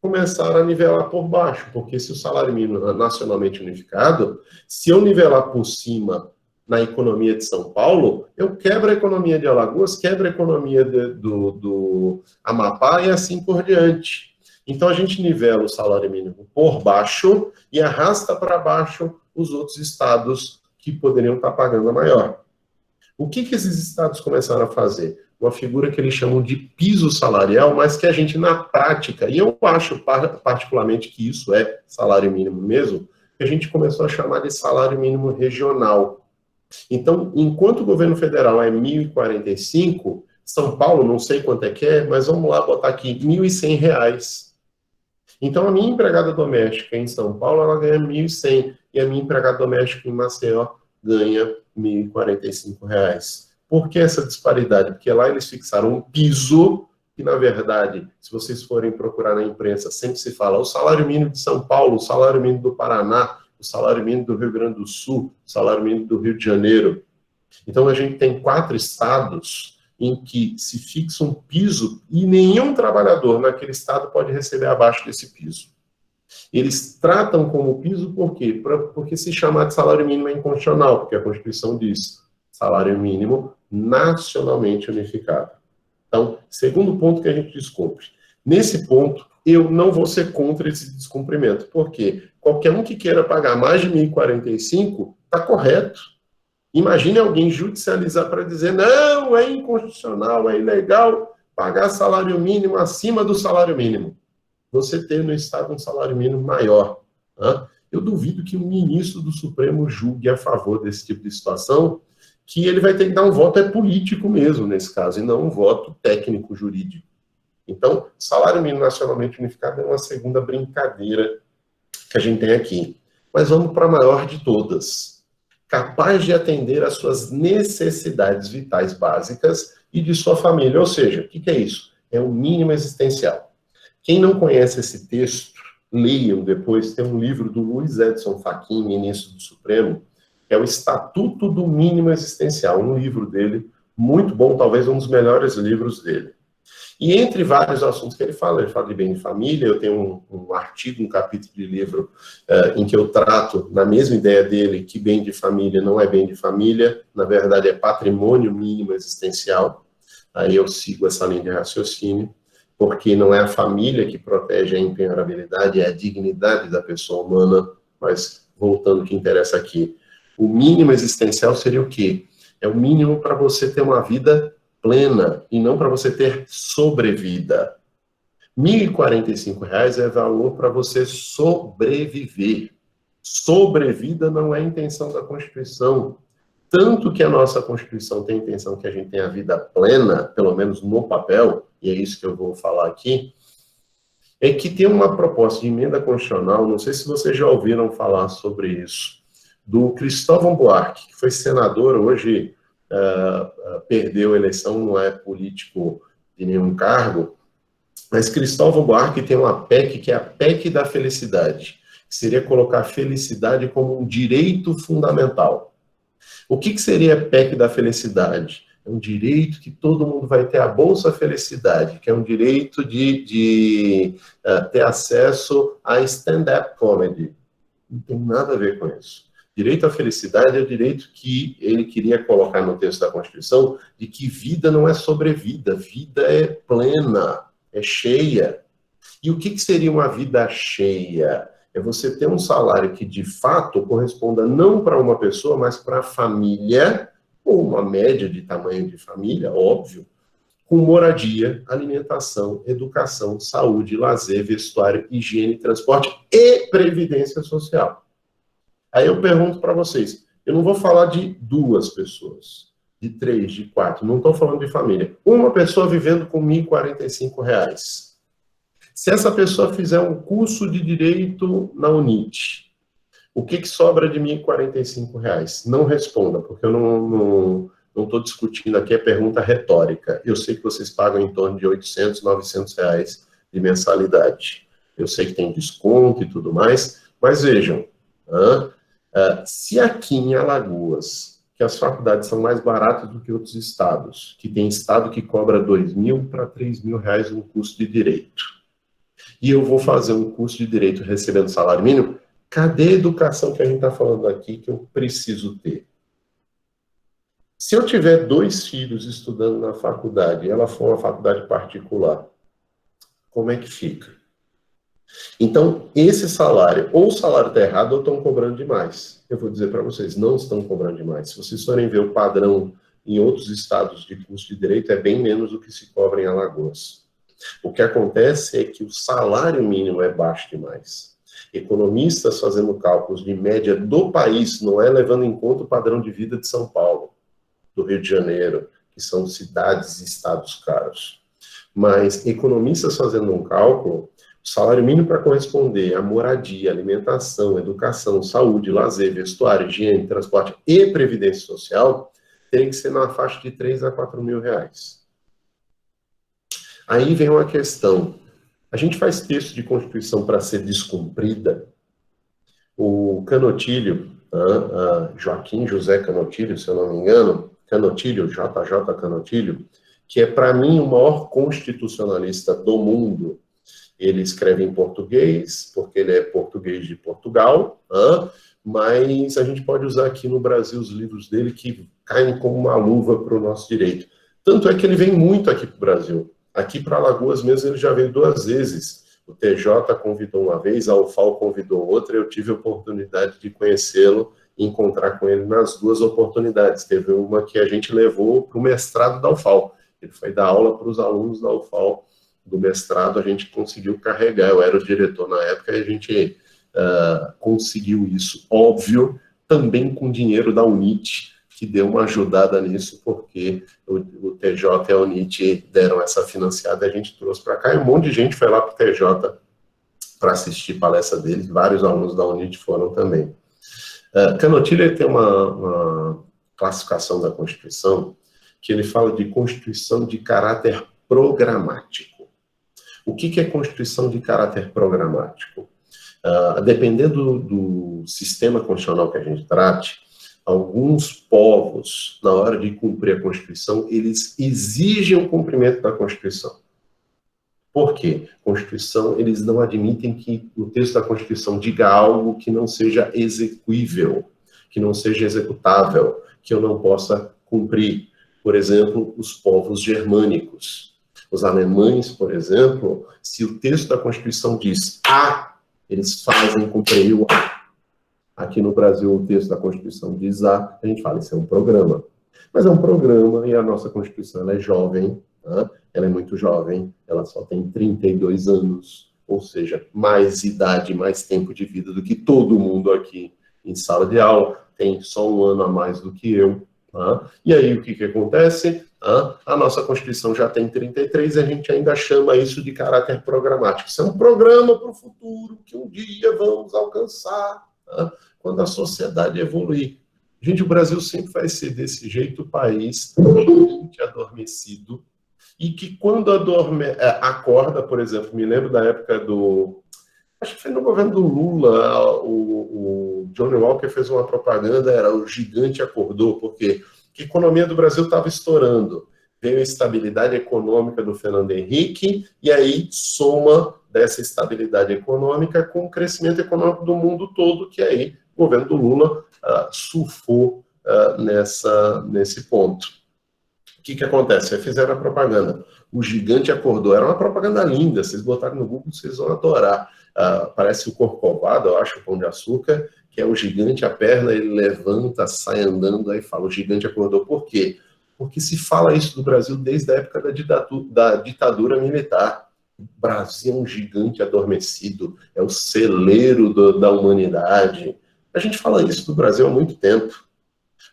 começaram a nivelar por baixo, porque se o salário mínimo é nacionalmente unificado, se eu nivelar por cima na economia de São Paulo, eu quebro a economia de Alagoas, quebro a economia do Amapá e assim por diante. Então a gente nivela o salário mínimo por baixo e arrasta para baixo os outros estados que poderiam estar pagando a maior. O que esses estados começaram a fazer? Uma figura que eles chamam de piso salarial, mas que a gente, na prática, e eu acho particularmente que isso é salário mínimo mesmo, que a gente começou a chamar de salário mínimo regional. Então, enquanto o governo federal é 1.045, São Paulo, não sei quanto é que é, mas vamos lá botar aqui, R$1.100. Então, a minha empregada doméstica em São Paulo, ela ganha 1.100, e a minha empregada doméstica em Maceió ganha R$1.045. Por que essa disparidade? Porque lá eles fixaram um piso, que na verdade, se vocês forem procurar na imprensa, sempre se fala o salário mínimo de São Paulo, o salário mínimo do Paraná, o salário mínimo do Rio Grande do Sul, o salário mínimo do Rio de Janeiro. Então a gente tem 4 estados em que se fixa um piso e nenhum trabalhador naquele estado pode receber abaixo desse piso. Eles tratam como piso por quê? Porque se chamar de salário mínimo é inconstitucional, porque a Constituição diz salário mínimo nacionalmente unificado. Então, segundo ponto que a gente descumpre. Nesse ponto, eu não vou ser contra esse descumprimento, porque qualquer um que queira pagar mais de 1.045 está correto. Imagine alguém judicializar para dizer, não, é inconstitucional, é ilegal pagar salário mínimo acima do salário mínimo. Você ter no Estado um salário mínimo maior. Né? Eu duvido que um ministro do Supremo julgue a favor desse tipo de situação, que ele vai ter que dar um voto político mesmo, nesse caso, e não um voto técnico-jurídico. Então, salário mínimo nacionalmente unificado é uma segunda brincadeira que a gente tem aqui. Mas vamos para a maior de todas. Capaz de atender às suas necessidades vitais básicas e de sua família. Ou seja, o que é isso? É o mínimo existencial. Quem não conhece esse texto, leiam depois, tem um livro do Luiz Edson Fachin, ministro do Supremo, que é o Estatuto do Mínimo Existencial, um livro dele, muito bom, talvez um dos melhores livros dele. E entre vários assuntos que ele fala de bem de família, eu tenho um artigo, um capítulo de livro em que eu trato, na mesma ideia dele, que bem de família não é bem de família, na verdade é patrimônio mínimo existencial. Aí eu sigo essa linha de raciocínio, porque não é a família que protege a impenhorabilidade, é a dignidade da pessoa humana. Mas, voltando ao que interessa aqui, o mínimo existencial seria o quê? É o mínimo para você ter uma vida plena e não para você ter sobrevida. R$1.045 é valor para você sobreviver. Sobrevida não é a intenção da Constituição. Tanto que a nossa Constituição tem a intenção que a gente tenha a vida plena, pelo menos no papel, e é isso que eu vou falar aqui, é que tem uma proposta de emenda constitucional, não sei se vocês já ouviram falar sobre isso, do Cristóvão Buarque, que foi senador, hoje perdeu a eleição, não é político de nenhum cargo, mas Cristóvão Buarque tem uma PEC que é a PEC da felicidade, que seria colocar a felicidade como um direito fundamental. O que seria a PEC da felicidade? É um direito que todo mundo vai ter a Bolsa Felicidade, que é um direito de ter acesso a stand-up comedy. Não tem nada a ver com isso. Direito à felicidade é o direito que ele queria colocar no texto da Constituição, de que vida não é sobrevida, vida é plena, é cheia. E o que seria uma vida cheia? É você ter um salário que, de fato, corresponda não para uma pessoa, mas para a família, ou uma média de tamanho de família, óbvio, com moradia, alimentação, educação, saúde, lazer, vestuário, higiene, transporte e previdência social. Aí eu pergunto para vocês, eu não vou falar de 2 pessoas, de 3, de 4, não estou falando de família, uma pessoa vivendo com R$ 1.045. Se essa pessoa fizer um curso de direito na UNIT, o que sobra de R$ 1.045? Não responda, porque eu não estou discutindo aqui, é pergunta retórica. Eu sei que vocês pagam em torno de R$ 800, R$ 900 de mensalidade. Eu sei que tem desconto e tudo mais, mas vejam, se aqui em Alagoas, que as faculdades são mais baratas do que outros estados, que tem estado que cobra R$ 2.000 para R$ 3.000 no curso de direito, e eu vou fazer um curso de direito recebendo salário mínimo, cadê a educação que a gente está falando aqui que eu preciso ter? Se eu tiver 2 filhos estudando na faculdade, e ela for uma faculdade particular, como é que fica? Então, esse salário, ou o salário está errado ou estão cobrando demais. Eu vou dizer para vocês, não estão cobrando demais. Se vocês forem ver o padrão em outros estados de curso de direito, é bem menos do que se cobra em Alagoas. O que acontece é que o salário mínimo é baixo demais. Economistas fazendo cálculos de média do país, não é levando em conta o padrão de vida de São Paulo, do Rio de Janeiro, que são cidades e estados caros. Mas economistas fazendo um cálculo, o salário mínimo para corresponder a moradia, alimentação, educação, saúde, lazer, vestuário, higiene, transporte e previdência social, tem que ser na faixa de 3 a 4 mil reais. Aí vem uma questão. A gente faz texto de Constituição para ser descumprida. O Canotilho, Joaquim José Canotilho, se eu não me engano, Canotilho, JJ Canotilho, que é, para mim, o maior constitucionalista do mundo. Ele escreve em português, porque ele é português de Portugal, mas a gente pode usar aqui no Brasil os livros dele que caem como uma luva para o nosso direito. Tanto é que ele vem muito aqui para o Brasil. Aqui para Alagoas mesmo ele já veio 2 vezes. O TJ convidou uma vez, a UFAL convidou outra, eu tive a oportunidade de conhecê-lo e encontrar com ele nas 2 oportunidades. Teve uma que a gente levou para o mestrado da UFAL. Ele foi dar aula para os alunos da UFAL do mestrado, a gente conseguiu carregar. Eu era o diretor na época e a gente conseguiu isso. Óbvio, também com dinheiro da UNIT, que deu uma ajudada nisso, porque o TJ e a UNIT deram essa financiada e a gente trouxe para cá, e um monte de gente foi lá para o TJ para assistir palestra dele, vários alunos da UNIT foram também. Canotilho tem uma classificação da Constituição que ele fala de Constituição de caráter programático. O que é Constituição de caráter programático? Dependendo do sistema constitucional que a gente trate, alguns povos, na hora de cumprir a Constituição, eles exigem o cumprimento da Constituição. Por quê? Constituição, eles não admitem que o texto da Constituição diga algo que não seja execuível, que não seja executável, que eu não possa cumprir. Por exemplo, os povos germânicos. Os alemães, por exemplo, se o texto da Constituição diz A, eles fazem cumprir o A. Aqui no Brasil, o texto da Constituição diz A, a gente fala, isso é um programa. Mas é um programa e a nossa Constituição ela é jovem, ela é muito jovem, ela só tem 32 anos, ou seja, mais idade, mais tempo de vida do que todo mundo aqui em sala de aula, tem só 1 ano a mais do que eu. E aí, o que acontece? A nossa Constituição já tem 33 e a gente ainda chama isso de caráter programático. Isso é um programa para o futuro, que um dia vamos alcançar, quando a sociedade evoluir. Gente, o Brasil sempre vai ser desse jeito, o país adormecido, e que quando acorda, por exemplo, me lembro da época acho que foi no governo do Lula, o Johnny Walker fez uma propaganda, era o gigante acordou, porque a economia do Brasil estava estourando. Veio a estabilidade econômica do Fernando Henrique, e aí soma dessa estabilidade econômica com o crescimento econômico do mundo todo, que aí o governo do Lula surfou nesse ponto. O que acontece? Aí fizeram a propaganda. O gigante acordou. Era uma propaganda linda. Vocês botaram no Google, vocês vão adorar. Parece o Corcovado, eu acho, o Pão de Açúcar, que é o gigante, a perna, ele levanta, sai andando, aí fala, o gigante acordou. Por quê? Porque se fala isso do Brasil desde a época da ditadura militar. O Brasil é um gigante adormecido, é o celeiro da humanidade. A gente fala isso do Brasil há muito tempo.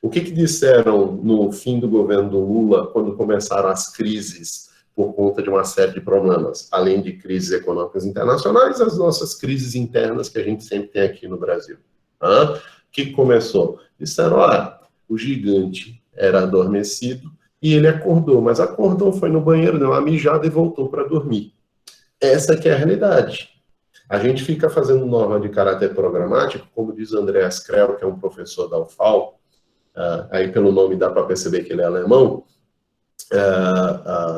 O que disseram no fim do governo do Lula, quando começaram as crises por conta de uma série de problemas, além de crises econômicas internacionais, as nossas crises internas que a gente sempre tem aqui no Brasil? O que começou? Disseram, olha, o gigante era adormecido e ele acordou, mas acordou, foi no banheiro, deu uma mijada e voltou para dormir. Essa que é a realidade. A gente fica fazendo norma de caráter programático, como diz Andreas Krell, que é um professor da UFAL, aí pelo nome dá para perceber que ele é alemão,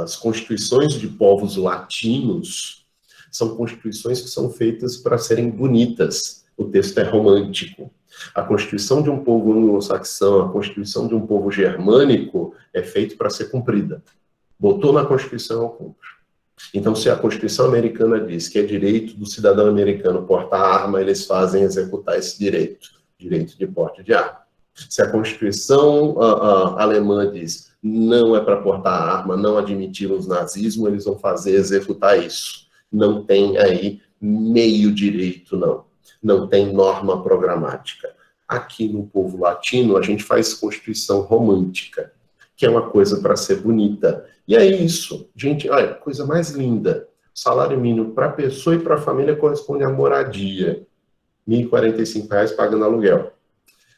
as constituições de povos latinos são constituições que são feitas para serem bonitas. O texto é romântico. A constituição de um povo anglo-saxão, a constituição de um povo germânico é feita para ser cumprida. Botou na Constituição, eu cumpro. Então, se a Constituição americana diz que é direito do cidadão americano portar arma, eles fazem executar esse direito, direito de porte de arma. Se a Constituição alemã diz não é para portar arma, não admitimos nazismo, eles vão fazer executar isso. Não tem aí meio direito, não. Não tem norma programática. Aqui no povo latino, a gente faz Constituição romântica, que é uma coisa para ser bonita. E é isso, gente, olha, coisa mais linda. Salário mínimo para a pessoa e para a família corresponde à moradia. R$ 1.045 pagando aluguel.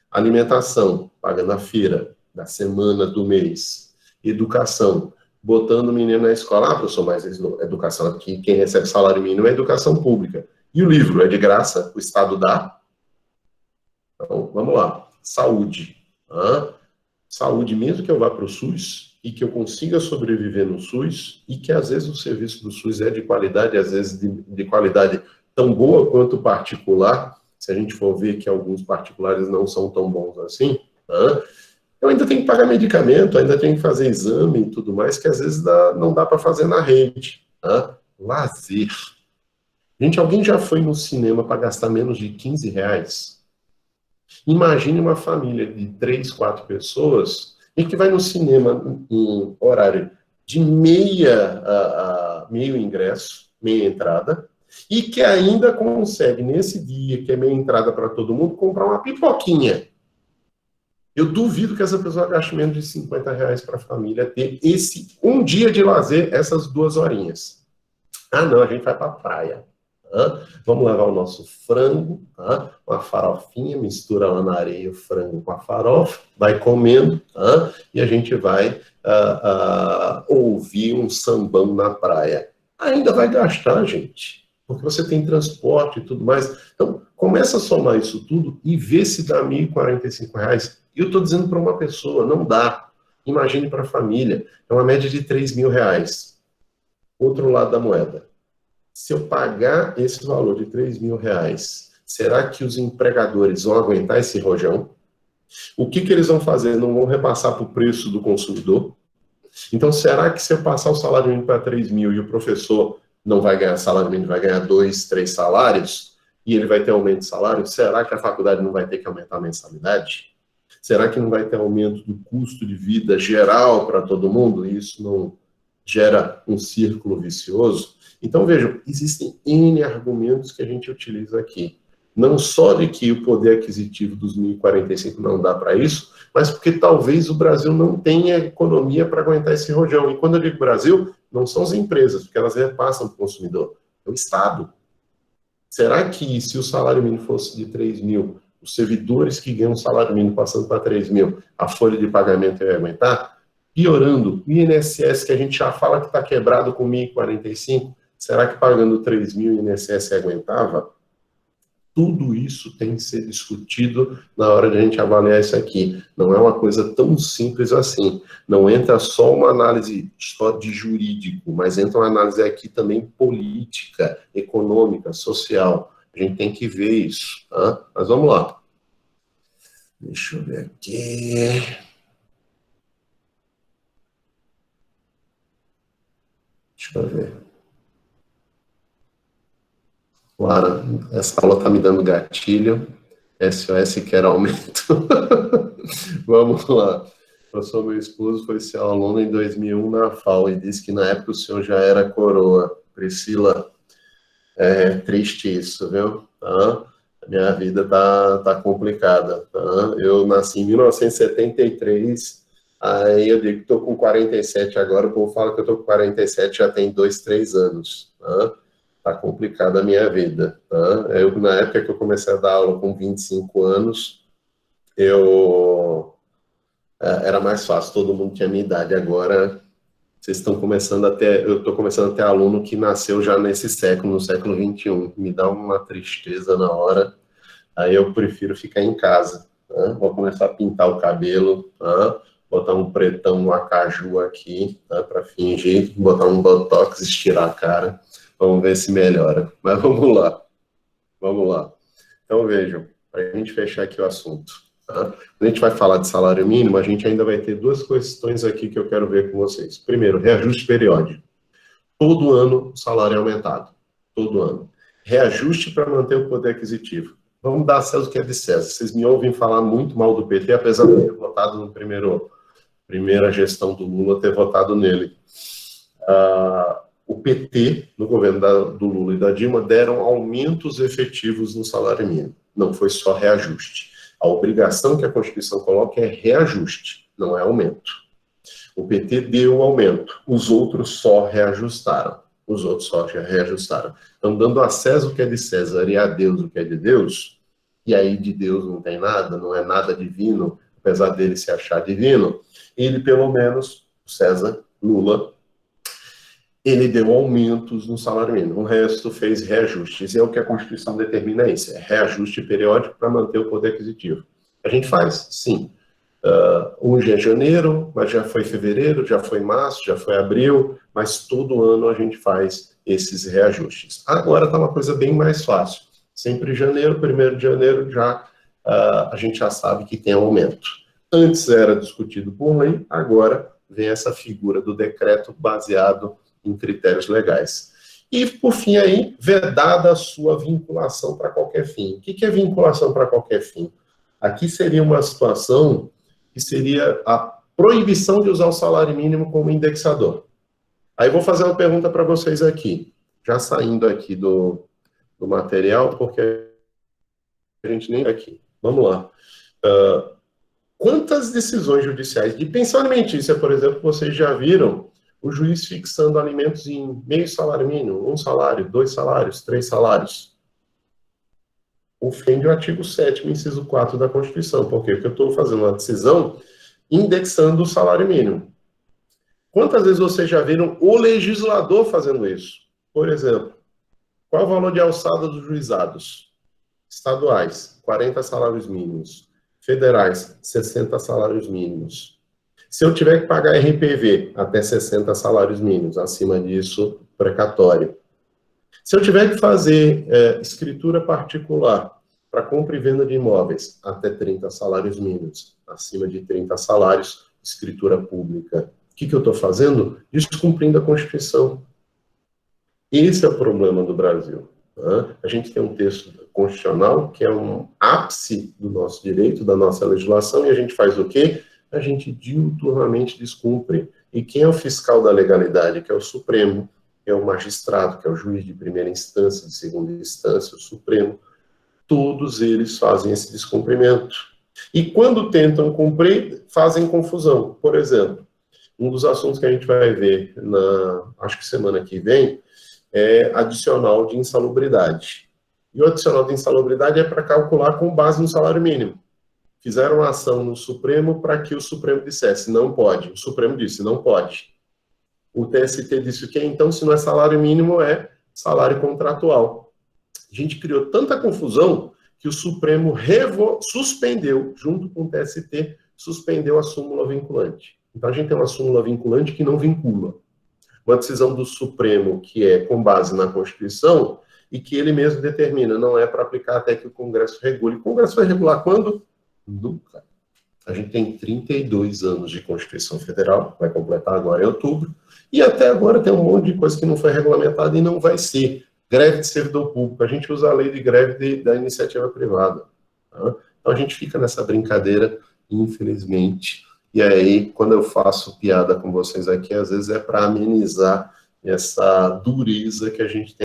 Alimentação, pagando a feira da semana, do mês. Educação, botando o menino na escola. Professor, mas educação aqui, quem recebe salário mínimo é educação pública. E o livro é de graça, o Estado dá. Então, vamos lá. Saúde. Saúde, mesmo que eu vá para o SUS e que eu consiga sobreviver no SUS e que às vezes o serviço do SUS é de qualidade, às vezes de qualidade tão boa quanto o particular, se a gente for ver que alguns particulares não são tão bons assim, eu ainda tenho que pagar medicamento, ainda tenho que fazer exame e tudo mais, que às vezes não dá para fazer na rede. Lazer. Gente, alguém já foi no cinema para gastar menos de R$ 15? Imagine uma família de 3, 4 pessoas e que vai no cinema em horário de meio ingresso, meia entrada, e que ainda consegue, nesse dia, que é meia entrada para todo mundo, comprar uma pipoquinha. Eu duvido que essa pessoa gaste menos de R$ 50 para a família ter esse um dia de lazer, essas 2 horinhas. Não, a gente vai para a praia. Vamos levar o nosso frango, uma farofinha, mistura lá na areia o frango com a farofa, vai comendo, e a gente vai ouvir um sambão na praia. Ainda vai gastar, gente, porque você tem transporte e tudo mais. Então, começa a somar isso tudo e vê se dá R$ 1.045. E eu estou dizendo para uma pessoa, não dá. Imagine para a família, é uma média de R$ 3.000. Outro lado da moeda. Se eu pagar esse valor de R$ 3.000, será que os empregadores vão aguentar esse rojão? O que eles vão fazer? Não vão repassar para o preço do consumidor? Então, será que se eu passar o salário mínimo para 3.000 e o professor não vai ganhar salário mínimo, vai ganhar 2, 3 salários, e ele vai ter aumento de salário, será que a faculdade não vai ter que aumentar a mensalidade? Será que não vai ter aumento do custo de vida geral para todo mundo? E isso não gera um círculo vicioso? Então, vejam, existem N argumentos que a gente utiliza aqui. Não só de que o poder aquisitivo dos 1.045 não dá para isso, mas porque talvez o Brasil não tenha economia para aguentar esse rojão. E quando eu digo Brasil, não são as empresas, porque elas repassam para o consumidor. É o Estado. Será que se o salário mínimo fosse de 3.000, os servidores que ganham salário mínimo passando para 3.000, a folha de pagamento ia aguentar? Piorando, o INSS, que a gente já fala que está quebrado com 1.045, será que pagando 3.000 o INSS aguentava? Tudo isso tem que ser discutido na hora de a gente avaliar isso aqui. Não é uma coisa tão simples assim. Não entra só uma análise só de jurídico, mas entra uma análise aqui também política, econômica, social. A gente tem que ver isso. Mas vamos lá. Deixa eu ver aqui. Deixa eu ver. Lara, essa aula está me dando gatilho. SOS quer aumento. Vamos lá. Professor, meu esposo foi seu aluno em 2001 na FAO e disse que na época o senhor já era coroa. Priscila, é triste isso, viu? A minha vida tá complicada. Tá? Eu nasci em 1973, aí eu digo que estou com 47 agora, o povo fala que eu estou com 47 já tem 2, 3 anos. Tá complicada a minha vida. Tá? Na época que eu comecei a dar aula com 25 anos, era mais fácil, todo mundo tinha a minha idade. Agora, vocês estão começando a ter, eu estou começando a ter aluno que nasceu já nesse século, no século XXI. Me dá uma tristeza na hora. Aí eu prefiro ficar em casa. Tá? Vou começar a pintar o cabelo, tá? Botar um pretão, um acaju aqui, tá? Para fingir, botar um botox, estirar a cara. Vamos ver se melhora. Mas vamos lá. Vamos lá. Então vejam, para a gente fechar aqui o assunto. Tá? Quando a gente vai falar de salário mínimo, a gente ainda vai ter duas questões aqui que eu quero ver com vocês. Primeiro, reajuste periódico. Todo ano o salário é aumentado. Todo ano. Reajuste para manter o poder aquisitivo. Vamos dar a César o que é de César. Vocês me ouvem falar muito mal do PT, apesar de eu ter votado no primeira gestão do Lula, ter votado nele. O PT, no governo do Lula e da Dilma, deram aumentos efetivos no salário mínimo. Não foi só reajuste. A obrigação que a Constituição coloca é reajuste, não é aumento. O PT deu aumento, os outros só reajustaram. Então, dando a César o que é de César e a Deus o que é de Deus, e aí de Deus não tem nada, não é nada divino, apesar dele se achar divino, ele pelo menos, César, Lula, ele deu aumentos no salário mínimo, o resto fez reajustes, e é o que a Constituição determina isso, é reajuste periódico para manter o poder aquisitivo. A gente faz, sim. Hoje é janeiro, mas já foi fevereiro, já foi março, já foi abril, mas todo ano a gente faz esses reajustes. Agora está uma coisa bem mais fácil. Sempre janeiro, 1º de janeiro, a gente já sabe que tem aumento. Antes era discutido por lei, agora vem essa figura do decreto baseado em critérios legais. E, por fim, aí, vedada a sua vinculação para qualquer fim. O que é vinculação para qualquer fim? Aqui seria uma situação que seria a proibição de usar o salário mínimo como indexador. Aí vou fazer uma pergunta para vocês aqui, já saindo aqui do material, porque a gente nem aqui. Vamos lá. Quantas decisões judiciais de pensão alimentícia, por exemplo, vocês já viram o juiz fixando alimentos em meio salário mínimo, 1 salário, 2 salários, 3 salários? Ofende o artigo 7º, inciso 4 da Constituição. Por quê? Porque eu estou fazendo uma decisão indexando o salário mínimo. Quantas vezes vocês já viram o legislador fazendo isso? Por exemplo, qual é o valor de alçada dos juizados? Estaduais, 40 salários mínimos. Federais, 60 salários mínimos. Se eu tiver que pagar RPV, até 60 salários mínimos. Acima disso, precatório. Se eu tiver que fazer escritura particular para compra e venda de imóveis, até 30 salários mínimos. Acima de 30 salários, escritura pública. O que eu estou fazendo? Descumprindo a Constituição. Esse é o problema do Brasil. Tá? A gente tem um texto constitucional que é um ápice do nosso direito, da nossa legislação, e a gente faz o quê? A gente diuturnamente descumpre. E quem é o fiscal da legalidade? Que é o Supremo, que é o magistrado, que é o juiz de primeira instância, de segunda instância, o Supremo. Todos eles fazem esse descumprimento. E quando tentam cumprir, fazem confusão. Por exemplo, um dos assuntos que a gente vai ver, acho que semana que vem, é adicional de insalubridade. E o adicional de insalubridade é para calcular com base no salário mínimo. Fizeram uma ação no Supremo para que o Supremo dissesse, não pode. O Supremo disse, não pode. O TST disse o quê? Então, se não é salário mínimo, é salário contratual. A gente criou tanta confusão que o Supremo suspendeu, junto com o TST, suspendeu a súmula vinculante. Então, a gente tem uma súmula vinculante que não vincula. Uma decisão do Supremo que é com base na Constituição e que ele mesmo determina, não é para aplicar até que o Congresso regule. O Congresso vai regular quando? Nunca. A gente tem 32 anos de Constituição Federal, vai completar agora em outubro, e até agora tem um monte de coisa que não foi regulamentada e não vai ser. Greve de servidor público, a gente usa a lei de greve da iniciativa privada. Tá? Então a gente fica nessa brincadeira, infelizmente. E aí, quando eu faço piada com vocês aqui, às vezes é para amenizar essa dureza que a gente tem.